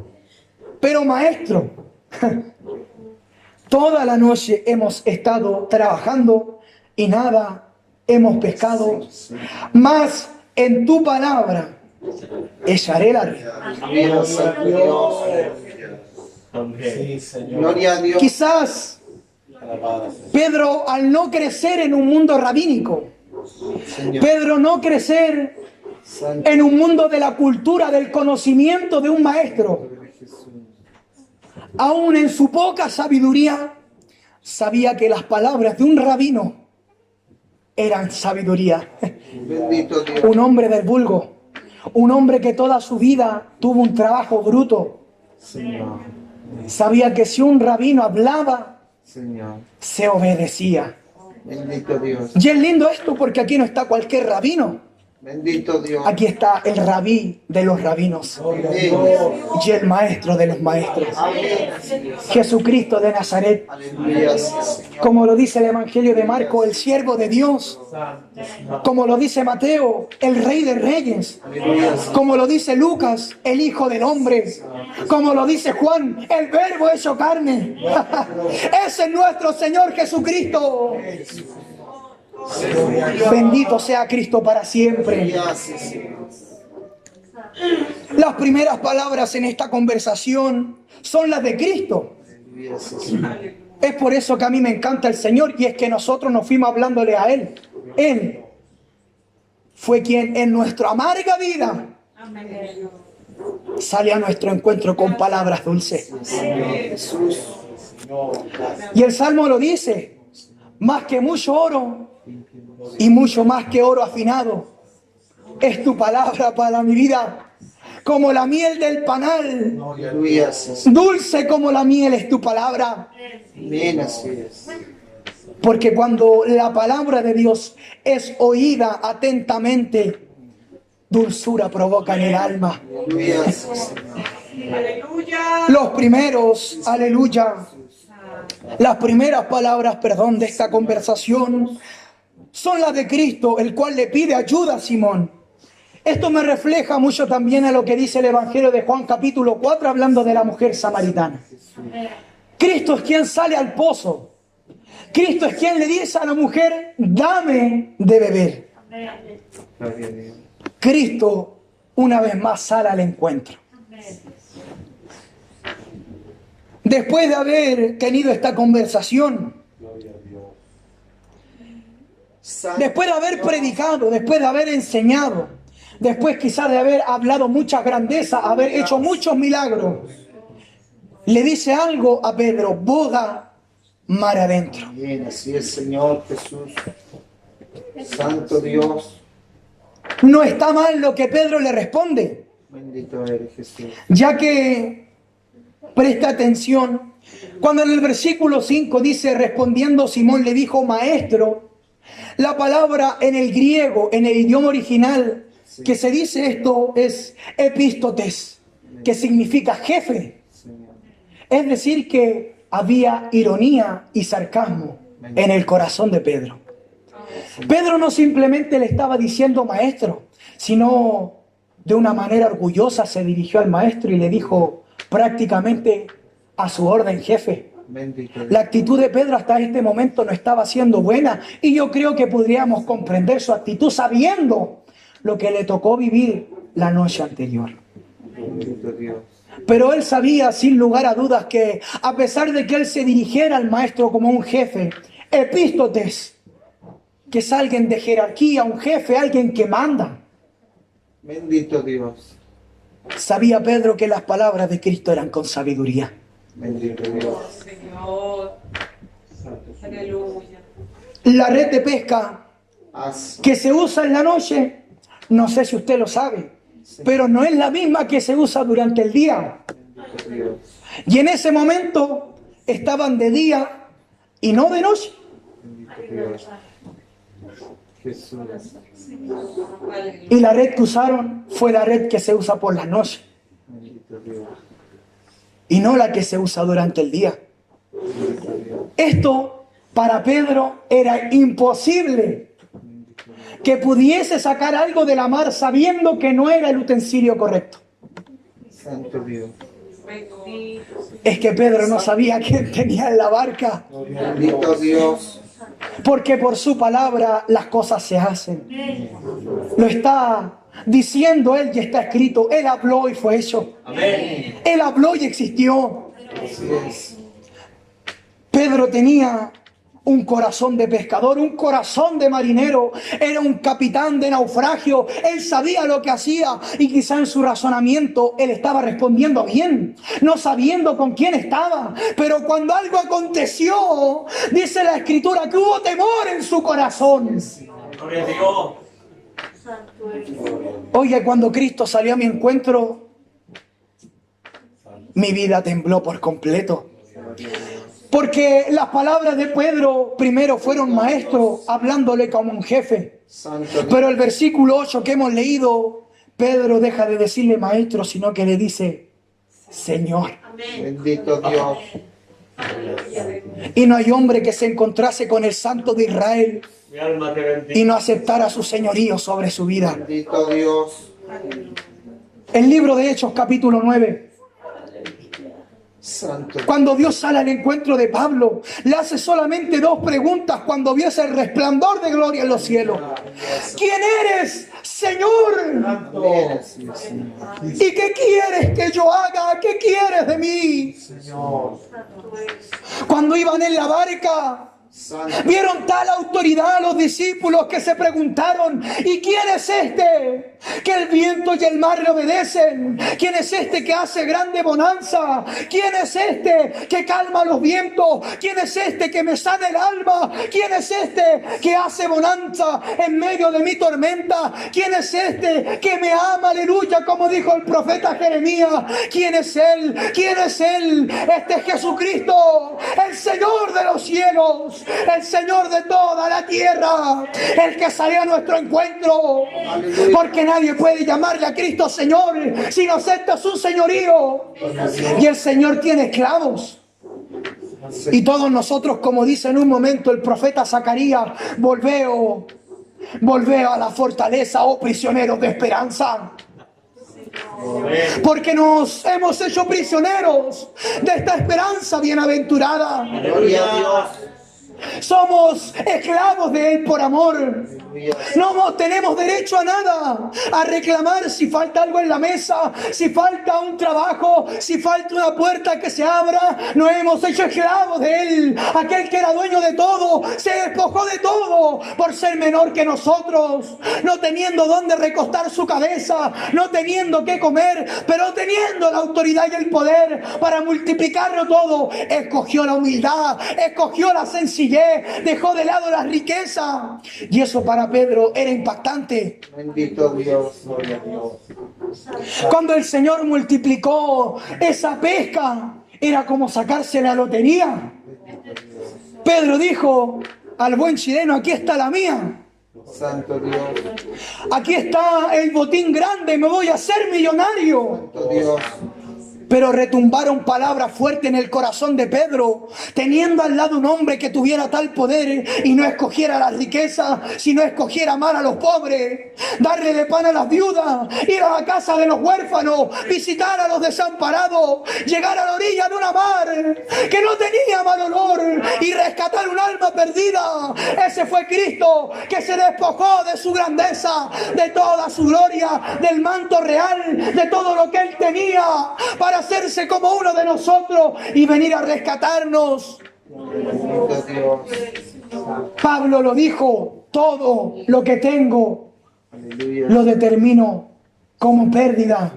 pero maestro, toda la noche hemos estado trabajando y nada hemos pescado, mas en tu palabra echaré la red. Dios, Santo Dios. Sí, Señor. Gloria a Dios. Quizás Alabado sea. Pedro, al no crecer en un mundo rabínico, Señor. Pedro no crecer Santo en un mundo de la cultura, del conocimiento de un maestro, aún en su poca sabiduría, sabía que las palabras de un rabino eran sabiduría. Bendito Dios. Un hombre del vulgo, un hombre que toda su vida tuvo un trabajo bruto, Señor. sabía que si un rabino hablaba, Señor. se obedecía. Bendito Dios. Y es lindo esto porque aquí no está cualquier rabino. Bendito Dios. Aquí está el rabí de los rabinos y el maestro de los maestros. Jesucristo de Nazaret. Aleluya, sí, Señor. Como lo dice el Evangelio de Marco, el siervo de Dios. Como lo dice Mateo, el Rey de Reyes. Aleluya, sí. Como lo dice Lucas, el Hijo del Hombre. Como lo dice Juan, el Verbo hecho carne. Ese es nuestro Señor Jesucristo. Bendito sea Cristo para siempre. Aleluya, sí, Señor. Las primeras palabras en esta conversación son las de Cristo. Aleluya, sí, Señor. Es por eso que a mí me encanta el Señor, y es que nosotros nos fuimos hablándole a Él. Él fue quien en nuestra amarga vida sale a nuestro encuentro con palabras dulces. Señor Jesús. Y el Salmo lo dice: más que mucho oro y mucho más que oro afinado es tu palabra para mi vida, como la miel del panal, Aleluya, sí, Señor. dulce como la miel es tu palabra. Amén, así es. Porque cuando la palabra de Dios es oída atentamente, dulzura provoca en el alma. Aleluya, sí, Señor. Los primeros, aleluya, las primeras palabras, perdón, de esta conversación son las de Cristo, el cual le pide ayuda a Simón. Esto me refleja mucho también a lo que dice el Evangelio de Juan capítulo 4, hablando de la mujer samaritana. Cristo es quien sale al pozo. Cristo es quien le dice a la mujer: dame de beber. Gloria a Dios. Cristo una vez más sale al encuentro. Después de haber tenido esta conversación, después de haber predicado, después de haber enseñado, después quizás de haber hablado muchas grandezas, haber hecho muchos milagros, le dice algo a Pedro: boga mar adentro. Amén, así es, Señor Jesús. Santo Dios. No está mal lo que Pedro le responde, Bendito eres, Jesús. ya que, presta atención, cuando en el versículo 5 dice: respondiendo Simón le dijo maestro, la palabra en el griego, en el idioma original, que se dice esto es epístotes, que significa jefe. Señor. Es decir, que había ironía y sarcasmo en el corazón de Pedro. Pedro no simplemente le estaba diciendo maestro, sino de una manera orgullosa se dirigió al maestro y le dijo prácticamente a su orden: jefe. Bendito La Dios. actitud de Pedro hasta este momento no estaba siendo buena, y yo creo que podríamos comprender su actitud sabiendo lo que le tocó vivir la noche anterior. Bendito Dios. Pero él sabía sin lugar a dudas que, a pesar de que él se dirigiera al maestro como un jefe, epístotes, que es alguien de jerarquía, un jefe, alguien que manda, Bendito Dios. sabía Pedro que las palabras de Cristo eran con sabiduría. Bendito Dios. Señor. Aleluya. La red de pesca Haz. que se usa en la noche, no sé si usted lo sabe, pero no es la misma que se usa durante el día. Bendito Dios. Y en ese momento estaban de día y no de noche. Bendito Dios. Jesús. Aleluya. Y la red que usaron fue la red que se usa por la noche Bendito Dios. y no la que se usa durante el día. Bendito Dios. Esto para Pedro era imposible, que pudiese sacar algo de la mar sabiendo que no era el utensilio correcto. Santo Dios. Bendito. Es que Pedro no sabía quién tenía en la barca, Bendito Dios. porque por su palabra las cosas se hacen. Lo está diciendo él y está escrito. Él habló y fue hecho. Amén. Él habló y existió. Así es. Pedro tenía un corazón de pescador, un corazón de marinero. Era un capitán de naufragio. Él sabía lo que hacía y quizá en su razonamiento él estaba respondiendo bien, no sabiendo con quién estaba. Pero cuando algo aconteció, dice la Escritura que hubo temor en su corazón. Gloria a Dios. Oye, cuando Cristo salió a mi encuentro, mi vida tembló por completo. Porque las palabras de Pedro primero fueron maestro, hablándole como un jefe. Santo Dios. Pero el versículo 8 que hemos leído, Pedro deja de decirle maestro, sino que le dice Señor. Bendito Dios. Y no hay hombre que se encontrase con el Santo de Israel Mi alma te y bendiga. no aceptara su señorío sobre su vida. Bendito Dios. El libro de Hechos, capítulo 9. Santo. Cuando Dios sale al encuentro de Pablo, le hace solamente dos preguntas cuando vio ese resplandor de gloria en los cielos. ¿Quién eres, Señor? Amén. Sí, Señor. ¿Y qué quieres que yo haga? ¿Qué quieres de mí? Señor. Cuando iban en la barca, Santo. vieron tal autoridad a los discípulos que se preguntaron, ¿y quién es este? Que el viento y el mar le obedecen. ¿Quién es este que hace grande bonanza? ¿Quién es este que calma los vientos? ¿Quién es este que me sana el alma? ¿Quién es este que hace bonanza en medio de mi tormenta? ¿Quién es este que me ama? Aleluya, como dijo el profeta Jeremías. ¿Quién es él? ¿Quién es él? Este es Jesucristo, el Señor de los cielos, el Señor de toda la tierra, el que salió a nuestro encuentro. Porque nadie puede llamarle a Cristo Señor si no acepta su señorío. Y el Señor tiene esclavos. Y todos nosotros, como dice en un momento el profeta Zacarías, volveo a la fortaleza, oh prisioneros de esperanza. Porque nos hemos hecho prisioneros de esta esperanza bienaventurada. Gloria a Dios. Somos esclavos de Él por amor. Aleluya. No tenemos derecho a nada, a reclamar si falta algo en la mesa, si falta un trabajo, si falta una puerta que se abra. Nos hemos hecho esclavos de Él. Aquel que era dueño de todo, se despojó de todo por ser menor que nosotros, no teniendo dónde recostar su cabeza, no teniendo qué comer, pero teniendo la autoridad y el poder para multiplicarlo todo. Escogió la humildad, escogió la sencillez, dejó de lado las riquezas. Y eso para Pedro era impactante. Bendito Dios. Gloria a Dios. Cuando el Señor multiplicó esa pesca, era como sacarse la lotería. Pedro dijo al buen chileno, aquí está la mía. Santo Dios. Aquí está el botín grande, me voy a hacer millonario. Santo Dios. Pero retumbaron palabras fuertes en el corazón de Pedro, teniendo al lado un hombre que tuviera tal poder y no escogiera la riqueza, sino escogiera amar a los pobres, darle de pan a las viudas, ir a la casa de los huérfanos, visitar a los desamparados, llegar a la orilla de una mar que no tenía mal olor y rescatar un alma perdida. Ese fue Cristo, que se despojó de su grandeza, de toda su gloria, del manto real, de todo lo que Él tenía, para hacerse como uno de nosotros y venir a rescatarnos. Bendito Dios. Pablo lo dijo, todo lo que tengo Aleluya. lo determino como pérdida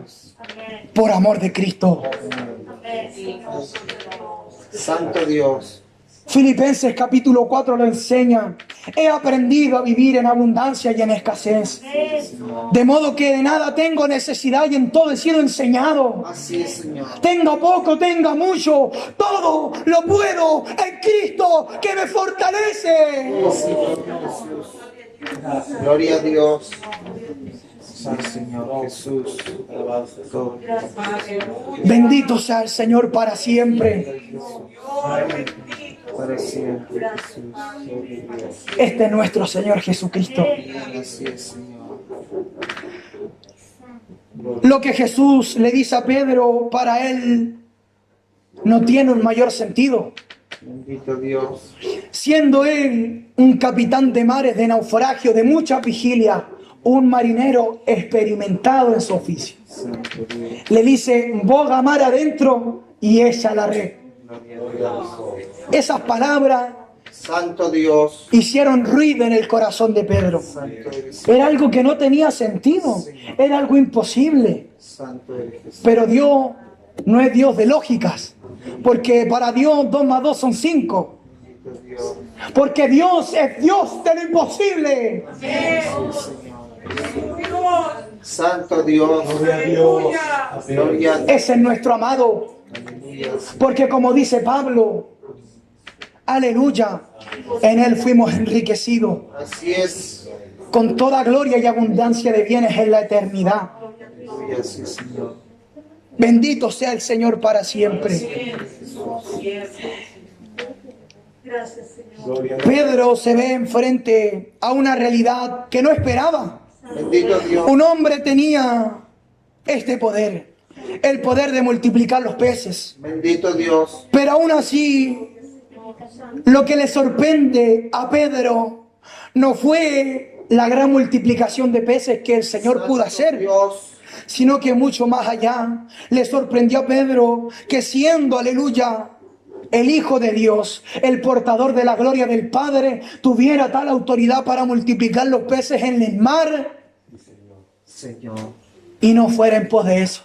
por amor de Cristo. Santo Dios. Filipenses capítulo 4 lo enseña. He aprendido a vivir en abundancia y en escasez. De modo que de nada tengo necesidad y en todo he sido enseñado. Así es, Señor. Tenga poco, tenga mucho, todo lo puedo en Cristo que me fortalece. Gloria a Dios. Sí, Señor Jesús. Todo. Bendito sea el Señor para siempre. Para siempre, Jesús. Gloria a Dios. Este es nuestro Señor Jesucristo. Así es, Señor. Lo que Jesús le dice a Pedro, para él no tiene un mayor sentido. Bendito Dios. Siendo él un capitán de mares de naufragio, de mucha vigilia, un marinero experimentado en su oficio, Santo Dios. le dice, boga mar adentro y echa la red. Gloria a Dios. Esas palabras Santo Dios. hicieron ruido en el corazón de Pedro. Santo eres. Era algo que no tenía sentido, era algo imposible. Santo eres Jesús. Pero Dios no es Dios de lógicas, porque para Dios 2 más 2 son 5. Bendito Dios. Porque Dios es Dios de lo imposible. Sí, Señor. Santo Dios. Gloria a Dios. Gloria a Dios. Ese es nuestro amado. Aleluya. Porque como dice Pablo, Aleluya. En Él fuimos enriquecidos Así es. con toda gloria y abundancia de bienes en la eternidad. Aleluya, sí, Señor. Bendito sea el Señor para siempre. Gracias, Señor. Gloria a Dios. Pedro se ve enfrente a una realidad que no esperaba. Bendito Dios. Un hombre tenía este poder, el poder de multiplicar los peces. Bendito Dios. Pero aún así, lo que le sorprende a Pedro no fue la gran multiplicación de peces que el Señor pudo hacer, Dios. sino que mucho más allá le sorprendió a Pedro que siendo, aleluya, el Hijo de Dios, el portador de la gloria del Padre, tuviera tal autoridad para multiplicar los peces en el mar Señor. y no fuera en pos de eso.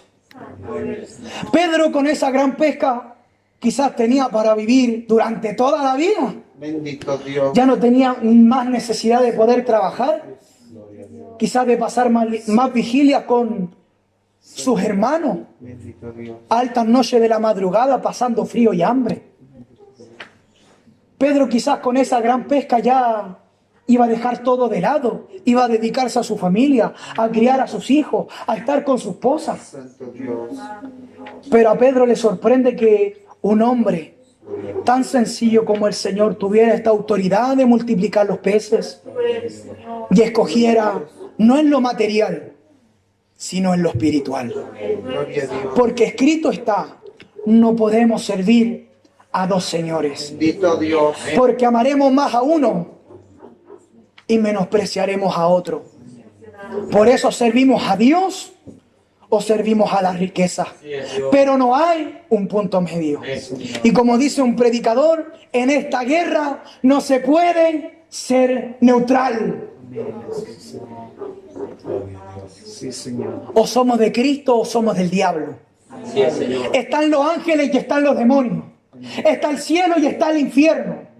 Pedro con esa gran pesca quizás tenía para vivir durante toda la vida. Bendito Dios. Ya no tenía más necesidad de poder trabajar, quizás de pasar más vigilia con sus hermanos, Bendito Dios. altas noches de la madrugada pasando frío y hambre. Pedro quizás con esa gran pesca ya iba a dejar todo de lado, iba a dedicarse a su familia, a criar a sus hijos, a estar con su esposa. Santo Dios. Pero a Pedro le sorprende que un hombre tan sencillo como el Señor tuviera esta autoridad de multiplicar los peces y escogiera no en lo material, sino en lo espiritual. Gloria a Dios. Porque escrito está, no podemos servir a dos señores, Bendito Dios. porque amaremos más a uno y menospreciaremos a otro. Por eso servimos a Dios o servimos a la riqueza. Pero no hay un punto medio. Y como dice un predicador, en esta guerra no se puede ser neutral. Sí, Señor. O somos de Cristo o somos del diablo. Están los ángeles y están los demonios. Está el cielo y está el infierno.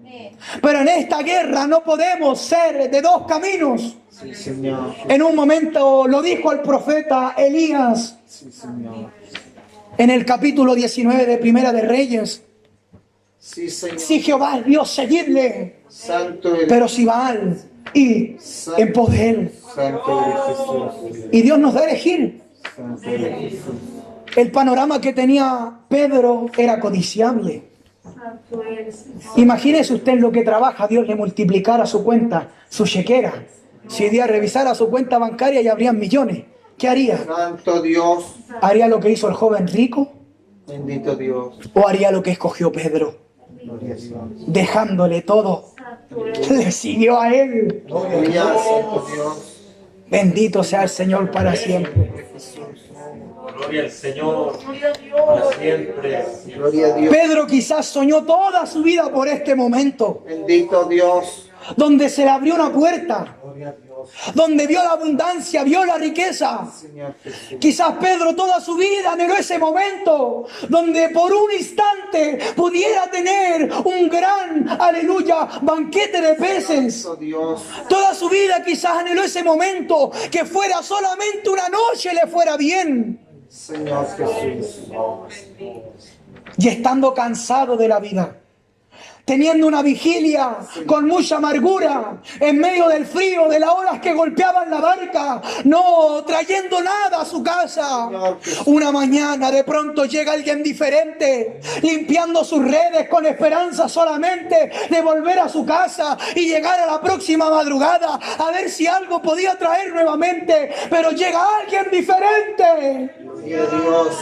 Pero en esta guerra no podemos ser de dos caminos. Sí, Señor. En un momento lo dijo el profeta Elías Sí, Señor. en el capítulo 19 de Primera de Reyes. Sí, Señor. Si Jehová es Dios, seguidle. Santo eres. Pero si Baal, id en pos de él. Santo eres Jesús. Y Dios nos da a elegir. Santo eres Jesús. El panorama que tenía Pedro era codiciable. Imagínese usted lo que trabaja, Dios le multiplicara su cuenta, su chequera. Si hoy día revisara su cuenta bancaria y habrían millones, ¿qué haría? Santo Dios. ¿Haría lo que hizo el joven rico? Bendito Dios. ¿O haría lo que escogió Pedro? Gloria a Dios. Dejándole todo, le siguió a él. Gloria al Santo Dios. Bendito sea el Señor para siempre. Gloria al Señor para siempre. Gloria a Dios. Pedro quizás soñó toda su vida por este momento, Bendito Dios. donde se le abrió una puerta, Gloria a Dios. donde vio la abundancia, vio la riqueza. Señor Jesús. Quizás Pedro toda su vida anheló ese momento donde por un instante pudiera tener un gran, aleluya, banquete de peces. Santo Dios. Toda su vida quizás anheló ese momento, que fuera solamente una noche le fuera bien. Señor Jesús. Y estando cansado de la vida, teniendo una vigilia con mucha amargura, en medio del frío, de las olas que golpeaban la barca, no trayendo nada a su casa. Una mañana de pronto llega alguien diferente, limpiando sus redes con esperanza solamente de volver a su casa y llegar a la próxima madrugada a ver si algo podía traer nuevamente. Pero llega alguien diferente. Gloria a Dios.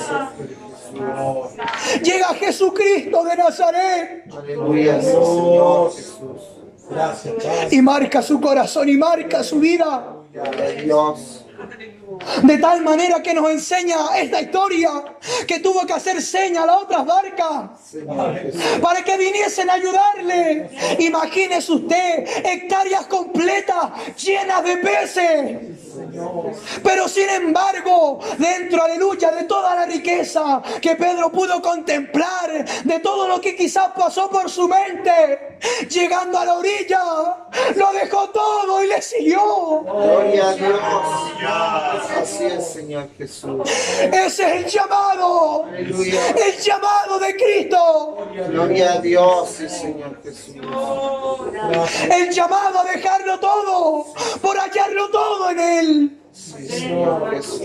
Llega Jesucristo de Nazaret Aleluya, Señor Jesús. y marca su corazón y marca su vida. Gloria a Dios. De tal manera que nos enseña esta historia que tuvo que hacer seña a las otras barcas Señor Jesús. para que viniesen a ayudarle. Imagínese usted hectáreas completas llenas de peces. Pero sin embargo, dentro, aleluya, de toda la riqueza que Pedro pudo contemplar, de todo lo que quizás pasó por su mente, llegando a la orilla, lo dejó todo y le siguió. Gloria a Dios. Así es, Señor Jesús. Ese es el llamado. Aleluya. El llamado de Cristo. Gloria a Dios, sí, Señor Jesús. El llamado a dejarlo todo por hallarlo todo en Él. Sí, Señor Jesús.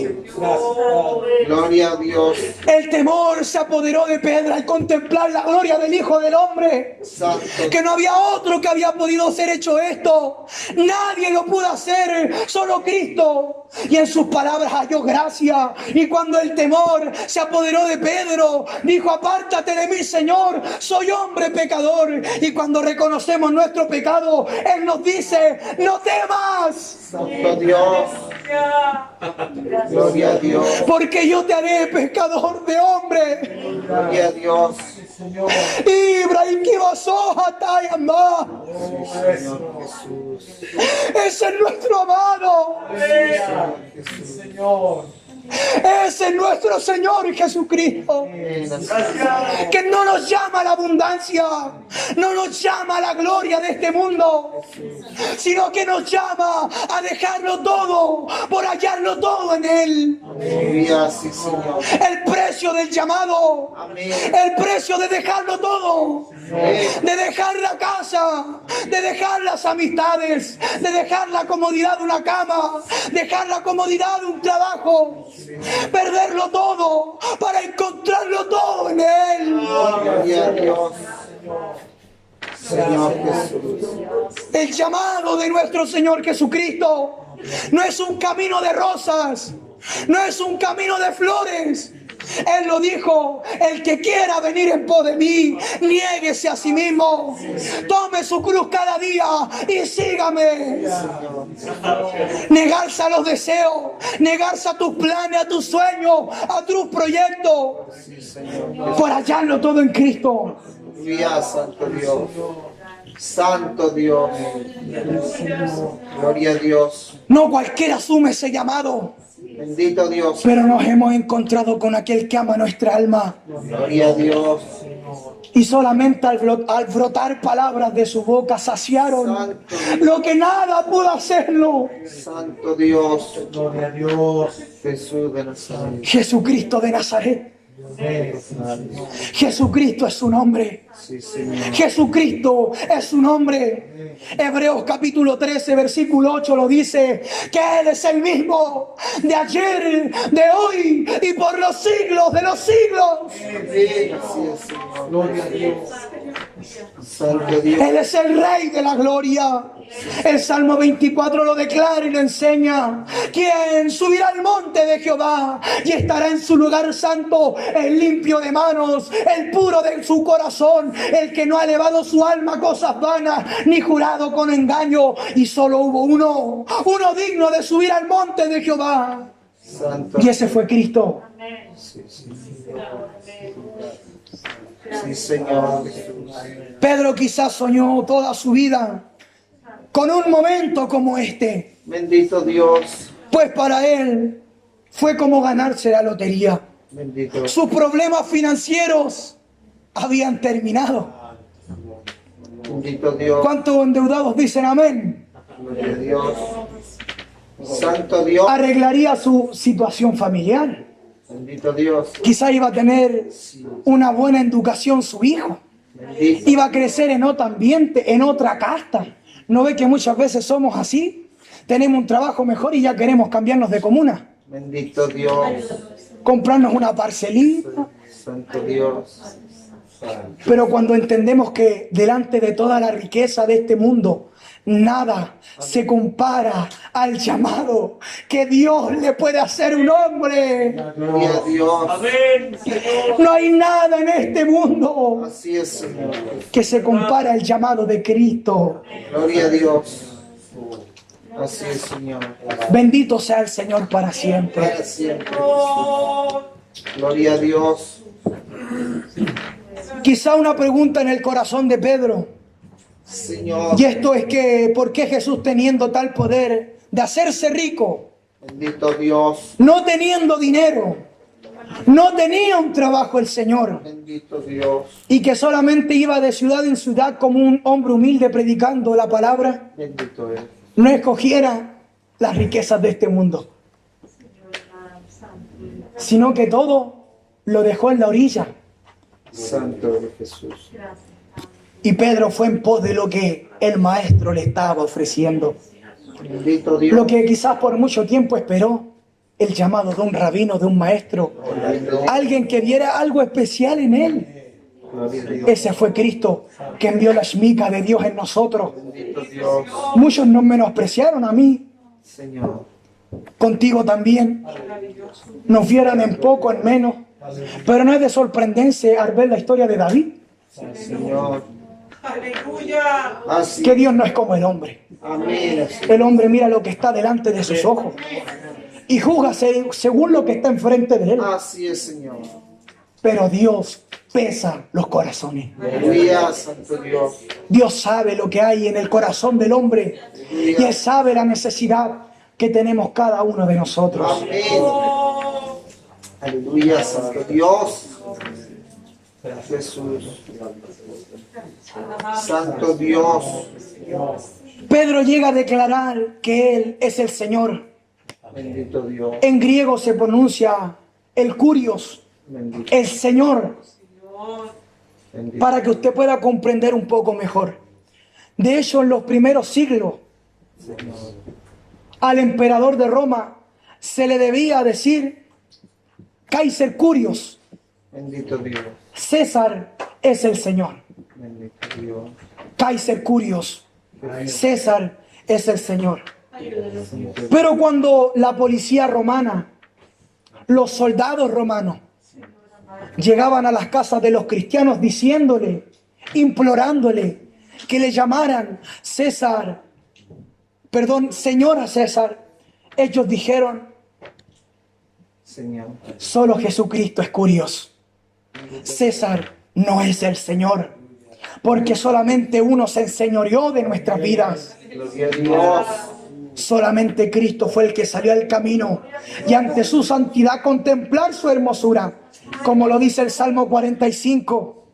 Gloria a Dios. El temor se apoderó de Pedro al contemplar la gloria del Hijo del Hombre. Santo. Que no había otro que había podido ser hecho esto. Nadie lo pudo hacer, solo Cristo. Y en sus palabras halló gracia. Y cuando el temor se apoderó de Pedro, dijo: apártate de mí, Señor, soy hombre pecador. Y cuando reconocemos nuestro pecado, Él nos dice: no temas, Santo Dios. Gloria a Dios. porque yo te haré pescador de hombre. Gloria a Dios. Ibrahim Kibasoja Tayamá. Señor Jesús. Ese es nuestro amado. Ese es nuestro Señor Jesucristo. Que no nos llama a la abundancia, no nos llama a la gloria de este mundo, sino que nos llama a dejarlo todo por hallarlo todo en Él. Aleluya, sí, Señor. El precio del llamado, Amén. el precio de dejarlo todo, de dejar la casa, de dejar las amistades, de dejar la comodidad de una cama, dejar la comodidad de un trabajo, perderlo todo para encontrarlo todo en Él. Gloria a Dios. Señor Jesús. El llamado de nuestro Señor Jesucristo no es un camino de rosas, no es un camino de flores. Él lo dijo: el que quiera venir en pos de mí, niéguese a sí mismo, tome su cruz cada día y sígame. Negarse a los deseos, negarse a tus planes, a tus sueños, a tus proyectos, Sí, Señor. por hallarlo todo en Cristo. Aleluya, Santo Dios. Santo Dios. Gloria a Dios. No cualquiera asume ese llamado, Bendito Dios. pero nos hemos encontrado con aquel que ama nuestra alma. Gloria a Dios. Y solamente al brotar palabras de su boca saciaron Santo, lo que nada pudo hacerlo. Santo Dios. Gloria a Dios. Jesús de Nazaret. Jesucristo de Nazaret. Jesucristo es su nombre. Sí, Señor. Jesucristo es su nombre. Hebreos capítulo 13, versículo 8 lo dice: que Él es el mismo de ayer, de hoy y por los siglos de los siglos. Amén. Así es, Señor. Gloria a Dios. Santo Dios. Él es el Rey de la gloria. El Salmo 24 lo declara y lo enseña: quien subirá al monte de Jehová y estará en su lugar santo, el limpio de manos, el puro de su corazón, el que no ha elevado su alma a cosas vanas, ni jurado con engaño. Y solo hubo uno digno de subir al monte de Jehová, Santo. y ese fue Cristo. Sí, Señor. Sí, Señor Jesús. Pedro quizás soñó toda su vida con un momento como este, Bendito Dios. pues para él fue como ganarse la lotería. Bendito. Sus problemas financieros habían terminado. Bendito Dios. ¿Cuántos endeudados dicen amén? Gloria a Dios. Santo Dios. Arreglaría su situación familiar. Bendito Dios. Quizá iba a tener una buena educación su hijo. Bendito. Iba a crecer en otro ambiente, en otra casta. ¿No ve que muchas veces somos así? Tenemos un trabajo mejor y ya queremos cambiarnos de comuna. Bendito Dios. Comprarnos una parcelita. Santo Dios. Pero cuando entendemos que delante de toda la riqueza de este mundo, nada se compara al llamado que Dios le puede hacer a un hombre. Gloria a Dios. Amén, Señor. No hay nada en este mundo Así es, Señor. que se compara al llamado de Cristo. Gloria a Dios. Así es, Señor. Bendito sea el Señor para siempre. Para siempre. Gloria a Dios. Quizá una pregunta en el corazón de Pedro, Señor. y esto es que ¿por qué Jesús, teniendo tal poder de hacerse rico, Bendito Dios. no teniendo dinero, no tenía un trabajo el Señor, Bendito Dios. y que solamente iba de ciudad en ciudad como un hombre humilde predicando la palabra, Bendito es. no escogiera las riquezas de este mundo, sino que todo lo dejó en la orilla. Santo eres Jesús. Y Pedro fue en pos de lo que el maestro le estaba ofreciendo. Bendito Dios. Lo que quizás por mucho tiempo esperó, el llamado de un rabino, de un maestro, alguien que viera algo especial en él. Gloria a Dios. Ese fue Cristo, que envió la shmika de Dios en nosotros. Bendito Dios. Muchos nos menospreciaron a mí, Señor. contigo también. Nos vieron en poco, en menos. Pero no es de sorprenderse al ver la historia de David, Señor. Aleluya. Así. que Dios no es como el hombre. Amén. El hombre mira lo que está delante de sus ojos y juzga según lo que está enfrente de él. Así es, Señor. Pero Dios pesa los corazones. Aleluya, Santo Dios. Dios sabe lo que hay en el corazón del hombre y Él sabe la necesidad que tenemos cada uno de nosotros. Amén. Aleluya, Santo Dios. Jesús. Santo Dios. Pedro llega a declarar que Él es el Señor. Bendito Dios. En griego se pronuncia el Kurios, Bendito. el Señor, Bendito. para que usted pueda comprender un poco mejor. De hecho, en los primeros siglos, al emperador de Roma se le debía decir Kaiser Kurios, Bendito Dios. César es el Señor. Bendito Dios. Kaiser Kurios, César es el Señor. Pero cuando la policía romana, los soldados romanos, llegaban a las casas de los cristianos diciéndole, implorándole que le llamaran Señora César, ellos dijeron, Señor. solo Jesucristo es Kurios. César no es el Señor, porque solamente uno se enseñoreó de nuestras vidas. Gloria a Dios. Solamente Cristo fue el que salió al camino y ante su santidad contemplar su hermosura, como lo dice el Salmo 45.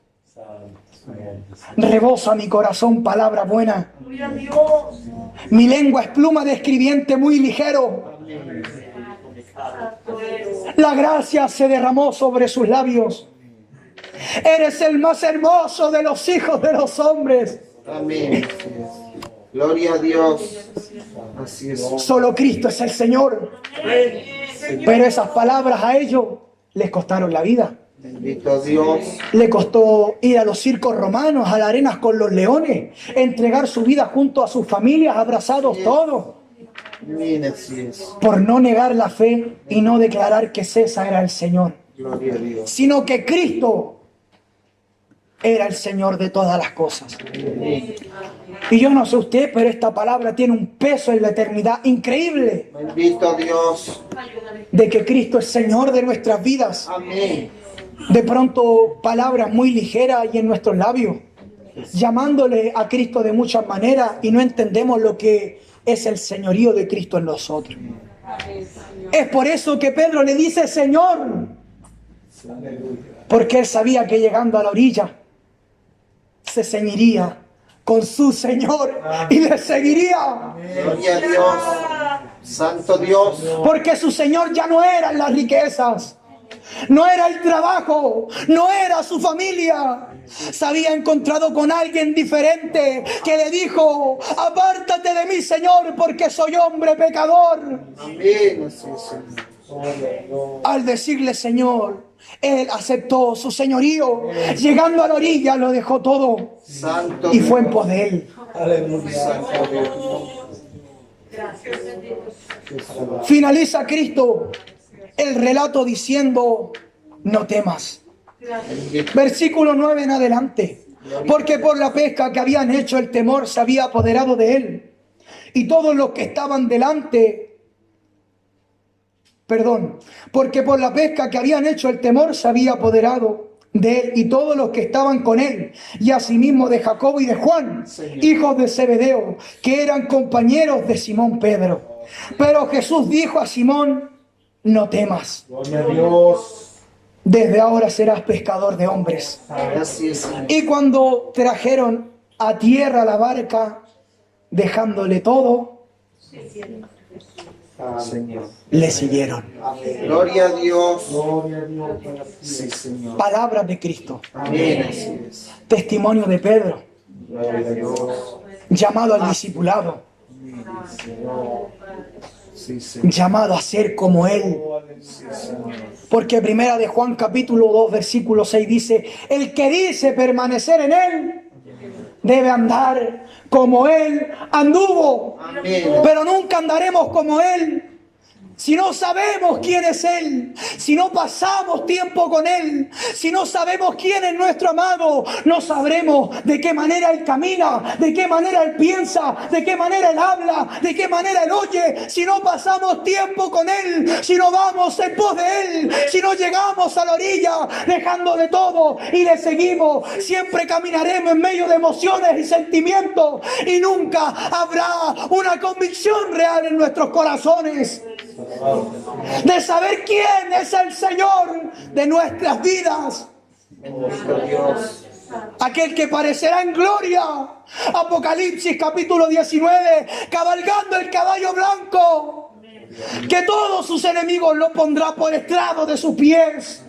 Rebosa mi corazón palabra buena, Gloria a Dios. mi lengua es pluma de escribiente muy ligero. Santo eres. La gracia se derramó sobre sus labios. Eres el más hermoso de los hijos de los hombres. Amén. Así es. Gloria a Dios. Así es. Solo Cristo es el Señor. Pero esas palabras a ellos les costaron la vida. Bendito Dios. Le costó ir a los circos romanos, a las arenas con los leones, entregar su vida junto a sus familias, abrazados todos, Amén. Así es. por no negar la fe y no declarar que César era el Señor, Gloria a Dios. sino que Cristo era el Señor de todas las cosas. Amén. Y yo no sé usted, pero esta palabra tiene un peso en la eternidad increíble, Bendito Dios. de que Cristo es Señor de nuestras vidas. Amén. De pronto palabras muy ligeras y en nuestros labios, llamándole a Cristo de muchas maneras y no entendemos lo que es el señorío de Cristo en nosotros. Es por eso que Pedro le dice Señor, porque él sabía que llegando a la orilla se ceñiría con su Señor y le seguiría, Gloria a Dios. Santo Dios. porque su Señor ya no eran las riquezas, no era el trabajo, no era su familia. Se había encontrado con alguien diferente que le dijo, apártate de mí, Señor, porque soy hombre pecador. Amén. Así es, Señor. Al decirle Señor, él aceptó su señorío. Llegando a la orilla lo dejó todo Santo y fue en Dios. pos de él. Santo Dios. Gracias, bendito. Jesús. Finaliza Cristo el relato diciendo, no temas. Bendito. Versículo 9 en adelante. Porque por la pesca que habían hecho el temor se había apoderado de él. Y todos los que estaban delante, porque por la pesca que habían hecho el temor se había apoderado de él y todos los que estaban con él, y asimismo de Jacobo y de Juan, Señor. hijos de Zebedeo, que eran compañeros de Simón Pedro. Pero Jesús dijo a Simón, no temas, Gloria a Dios. desde ahora serás pescador de hombres. Así es, Señor. Y cuando trajeron a tierra la barca, dejándole todo, Señor. le siguieron. Amén. Gloria a Dios. Gloria a Dios. Sí, Señor. Palabras de Cristo, Amén. Así es. testimonio de Pedro, Gloria a Dios. llamado al discipulado, Sí, Señor. llamado a ser como Él. Sí, Señor. Porque primera de Juan capítulo 2 versículo 6 dice, el que dice permanecer en Él, debe andar como Él anduvo. Amén. Pero nunca andaremos como Él si no sabemos quién es Él, si no pasamos tiempo con Él, si no sabemos quién es nuestro amado, no sabremos de qué manera Él camina, de qué manera Él piensa, de qué manera Él habla, de qué manera Él oye, si no pasamos tiempo con Él, si no vamos en pos de Él, si no llegamos a la orilla dejando de todo y le seguimos, siempre caminaremos en medio de emociones y sentimientos y nunca habrá una convicción real en nuestros corazones de saber quién es el Señor de nuestras vidas. Bendito Dios. Aquel que parecerá en gloria. Apocalipsis capítulo 19, cabalgando el caballo blanco, que todos sus enemigos lo pondrá por estrado de sus pies.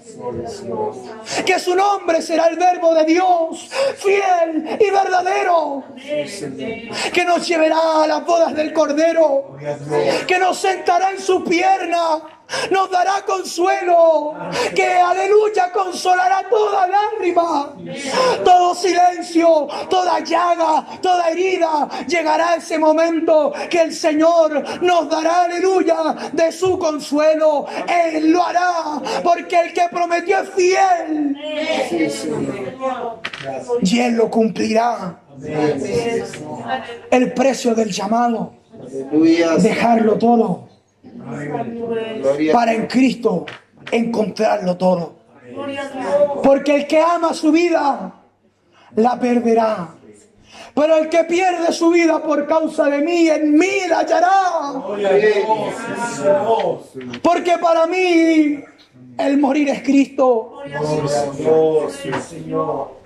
Que su nombre será el verbo de Dios, fiel y verdadero, que nos llevará a las bodas del Cordero, que nos sentará en su pierna, nos dará consuelo, que aleluya consolará toda lágrima, todo silencio, toda llaga, toda herida. Llegará ese momento que el Señor nos dará aleluya de su consuelo. Él lo hará porque el que prometió es fiel Sí, Señor. y Él lo cumplirá. El precio del llamado, Aleluya. dejarlo todo Gloria a para en Cristo encontrarlo todo. Porque el que ama su vida la perderá, pero el que pierde su vida por causa de mí, en mí la hallará. Porque para mí el morir es Cristo. Dios. Sí, Señor.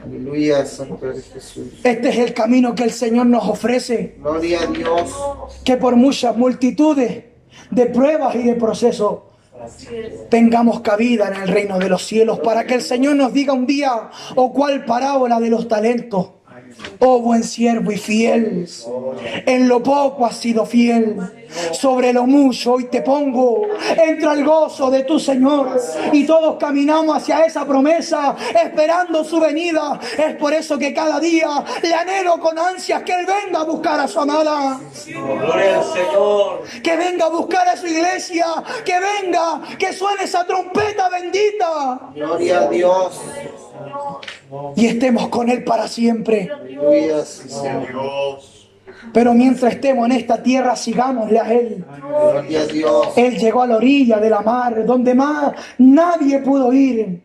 Aleluya, Santo eres Jesús. Este es el camino que el Señor nos ofrece, Gloria a Dios. que por muchas multitudes de pruebas y de procesos tengamos cabida en el reino de los cielos, para que el Señor nos diga un día, o cual parábola de los talentos: oh buen siervo y fiel, en lo poco has sido fiel, sobre lo mucho hoy te pongo, entra al gozo de tu Señor. Y todos caminamos hacia esa promesa, esperando su venida. Es por eso que cada día le anhelo con ansias que Él venga a buscar a su amada, Gloria al Señor. que venga a buscar a su iglesia, que venga, que suene esa trompeta bendita Gloria a Dios. y estemos con Él para siempre. Aleluya, sí, Señor. Pero mientras estemos en esta tierra, sigámosle a Él. Gloria a Dios. Él llegó a la orilla de la mar, donde más nadie pudo ir.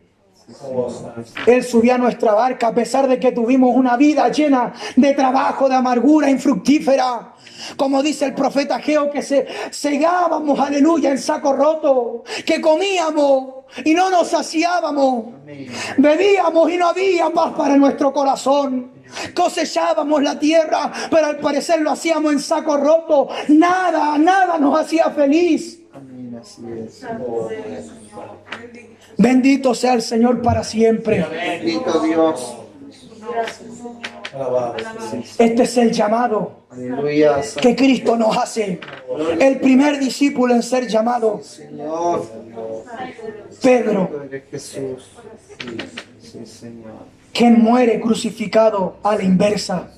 Él subió a nuestra barca a pesar de que tuvimos una vida llena de trabajo, de amargura infructífera. Como dice el profeta Ageo, que segábamos, aleluya, en saco roto, que comíamos y no nos saciábamos, bebíamos y no había paz para nuestro corazón, cosechábamos la tierra, pero al parecer lo hacíamos en saco roto. Nada nos hacía feliz. Amén, así es. Bendito sea el Señor para siempre. Bendito Dios. Este es el llamado Aleluya, que Cristo nos hace. El primer discípulo en ser llamado, Señor. Pedro, Santo eres Jesús. Sí, Señor. quien muere crucificado a la inversa,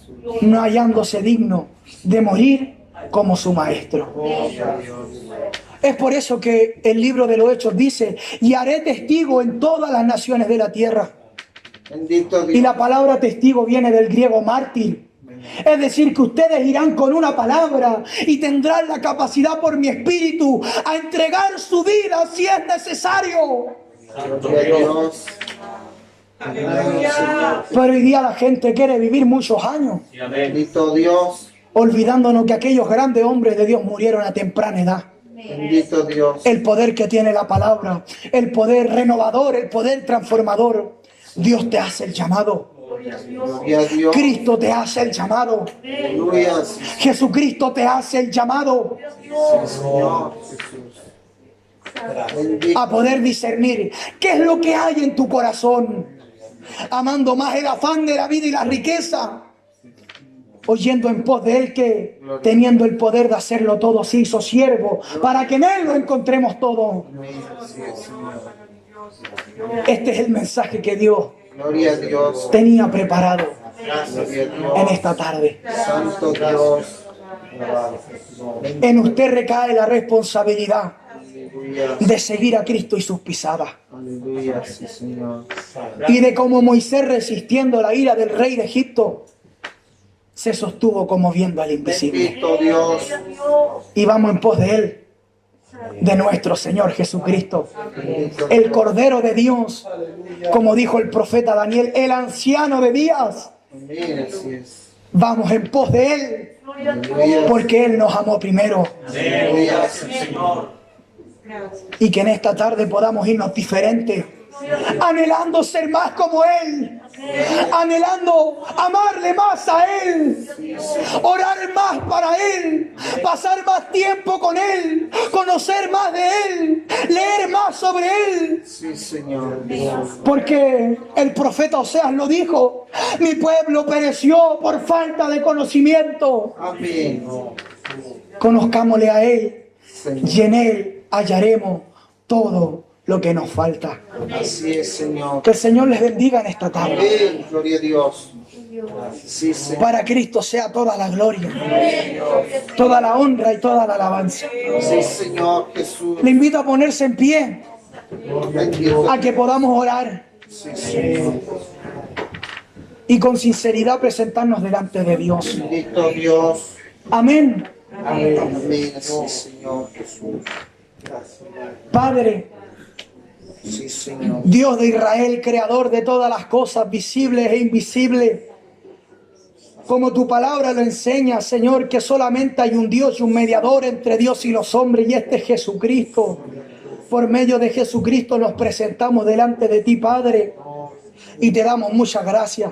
no hallándose digno de morir como su maestro. Gloria a Dios. Es por eso que el libro de los Hechos dice: y haré testigo en todas las naciones de la tierra. Bendito Y Dios. la palabra testigo viene del griego mártir. Es decir, que ustedes irán con una palabra y tendrán la capacidad por mi espíritu a entregar su vida si es necesario. Gloria a Dios. Aleluya. Pero hoy día la gente quiere vivir muchos años. Bendito Dios. olvidándonos que aquellos grandes hombres de Dios murieron a temprana edad. Bendito Dios. El poder que tiene la palabra, el poder renovador, el poder transformador. Dios te hace el llamado. Gloria a Dios. Cristo te hace el llamado. Aleluya. Sí, Jesucristo te hace el llamado Señor Jesús. Bendito. a poder discernir qué es lo que hay en tu corazón, amando más el afán de la vida y la riqueza, oyendo en pos de Él que, teniendo el poder de hacerlo todo, se hizo siervo, para que en Él lo encontremos todo. Amén. Así es, Señor. Este es el mensaje que Dios Gloria a Dios. tenía preparado Gloria a Dios. en esta tarde. Santo Dios. En usted recae la responsabilidad Aleluya. de seguir a Cristo y sus pisadas. Aleluya. Sí, Señor. Y de cómo Moisés, resistiendo la ira del rey de Egipto, se sostuvo como viendo al invisible. Bendito Dios. Y vamos en pos de Él, de nuestro Señor Jesucristo, Bendito el Cordero de Dios, como dijo el profeta Daniel, el anciano de días. Amén. Así es. Vamos en pos de Él, Aleluya. porque Él nos amó primero. Aleluya. Señor. Y que en esta tarde podamos irnos diferentes, anhelando ser más como Él, anhelando amarle más a Él, orar más para Él, pasar más tiempo con Él, conocer más de Él, leer más sobre Él. Sí, Señor. Porque el profeta Oseas lo dijo, mi pueblo pereció por falta de conocimiento. Amén. Conozcámosle a Él Señor. y en Él hallaremos todo lo que nos falta. Así es, Señor. Que el Señor les bendiga en esta tarde. Amén. Gloria a Dios. Sí, Señor. Para Cristo sea toda la gloria, toda la honra y toda la alabanza. Sí, Señor Jesús. Le invito a ponerse en pie, Bendito. a que podamos orar Sí, Señor. y con sinceridad presentarnos delante de Dios. Bendito Dios. Amén. Amén. Así, Señor Jesús. Padre, Sí, Señor. Dios de Israel, creador de todas las cosas visibles e invisibles, como tu palabra lo enseña, Señor, que solamente hay un Dios y un mediador entre Dios y los hombres, y este es Jesucristo. Por medio de Jesucristo nos presentamos delante de ti, Padre, y te damos muchas gracias,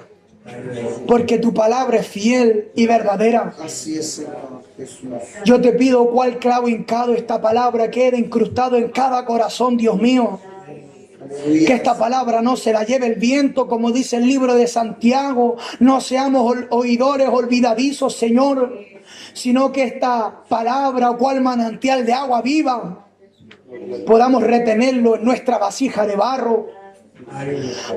porque tu palabra es fiel y verdadera. Así es, Señor Jesús. Yo te pido, cual clavo hincado, esta palabra quede incrustado en cada corazón, Dios mío. Que Aleluya. esta palabra no se la lleve el viento, como dice el libro de Santiago. No seamos oidores olvidadizos, Señor, sino que esta palabra, cual manantial de agua viva, podamos retenerlo en nuestra vasija de barro.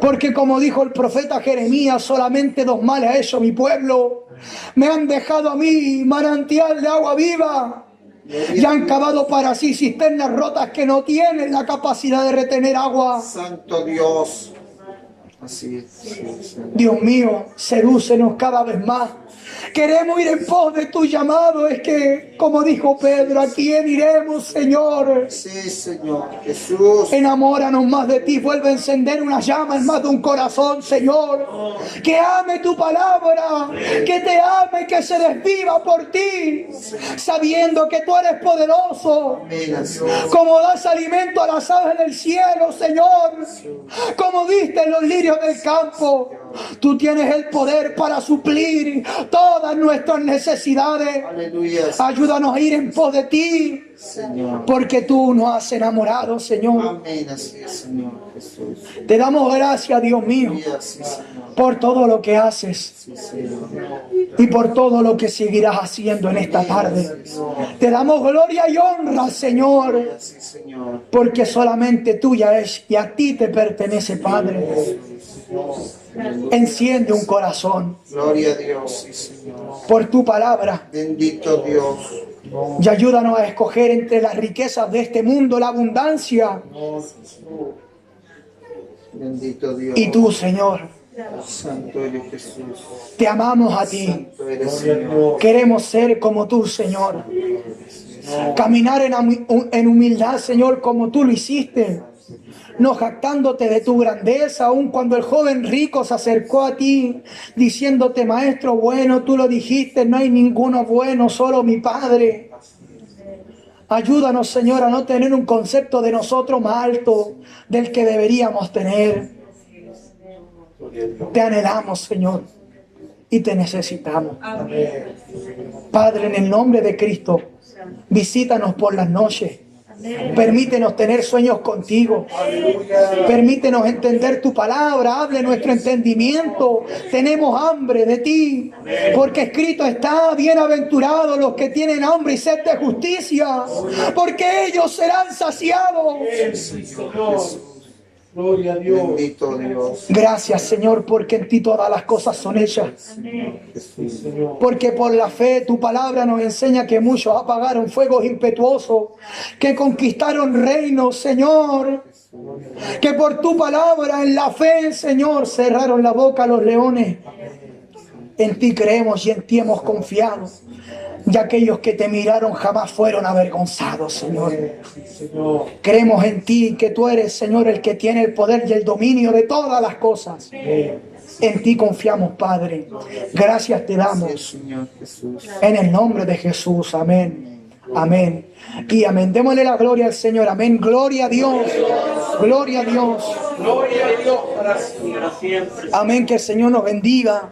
Porque como dijo el profeta Jeremías, solamente dos males ha hecho mi pueblo. Me han dejado a mí manantial de agua viva y han cavado para sí cisternas rotas que no tienen la capacidad de retener agua. Santo Dios. Así es. Sí, Señor. Dios mío, sedúcenos cada vez más. Queremos ir en pos de tu llamado. Es que, como dijo Pedro, ¿a quién iremos, Señor? Sí, Señor Jesús. Enamóranos más de ti, vuelve a encender una llama en más de un corazón, Señor, que ame tu palabra, que te ame, que se desviva por ti, sabiendo que tú eres poderoso, Amén. Así es. como das alimento a las aves del cielo, Señor, como diste los lirios del campo. Tú tienes el poder para suplir todas nuestras necesidades. Aleluya. Ayúdanos a ir en pos de ti, Señor. porque tú nos has enamorado, Señor. Amén. Así es, Señor Jesús. Te damos gracias, Dios mío, Aleluya. Sí, Señor. por todo lo que haces Sí, Señor. y por todo lo que seguirás haciendo en esta tarde. Te damos gloria y honra, Señor, Sí, Señor. porque solamente tuya es y a ti te pertenece, Padre. Enciende un corazón Gloria a Dios. Sí, Señor. por tu palabra Bendito Dios. y ayúdanos a escoger entre las riquezas de este mundo la abundancia. Bendito Dios. Y tú, Señor, Santo eres Jesús. Te amamos a ti. Santo eres Señor. Queremos ser como tú, Señor. Caminar en humildad, Señor, como tú lo hiciste. No jactándote de tu grandeza, aun cuando el joven rico se acercó a ti, diciéndote, Maestro bueno, tú lo dijiste, no hay ninguno bueno, solo mi Padre. Ayúdanos, Señor, a no tener un concepto de nosotros más alto del que deberíamos tener. Te anhelamos, Señor, y te necesitamos. Padre, en el nombre de Cristo, visítanos por las noches. Permítenos tener sueños contigo. Permítenos entender tu palabra. Hable nuestro entendimiento. Tenemos hambre de ti. Porque escrito está: bienaventurados los que tienen hambre y sed de justicia, porque ellos serán saciados. Gloria a Dios. Bendito Dios. Gracias, Señor, porque en ti todas las cosas son hechas. Jesús. Porque por la fe tu palabra nos enseña que muchos apagaron fuegos impetuosos, que conquistaron reinos, Señor. Que por tu palabra en la fe, Señor, cerraron la boca a los leones. En ti creemos y en ti hemos confiado. Y aquellos que te miraron jamás fueron avergonzados, Señor. Creemos en ti, que tú eres, Señor, el que tiene el poder y el dominio de todas las cosas. En ti confiamos, Padre. Gracias te damos. Señor Jesús. En el nombre de Jesús. Amén. Amén. Y amén. Démosle la gloria al Señor. Amén. Gloria a Dios. Gloria a Dios. Gloria a Dios para siempre. Amén. Que el Señor nos bendiga.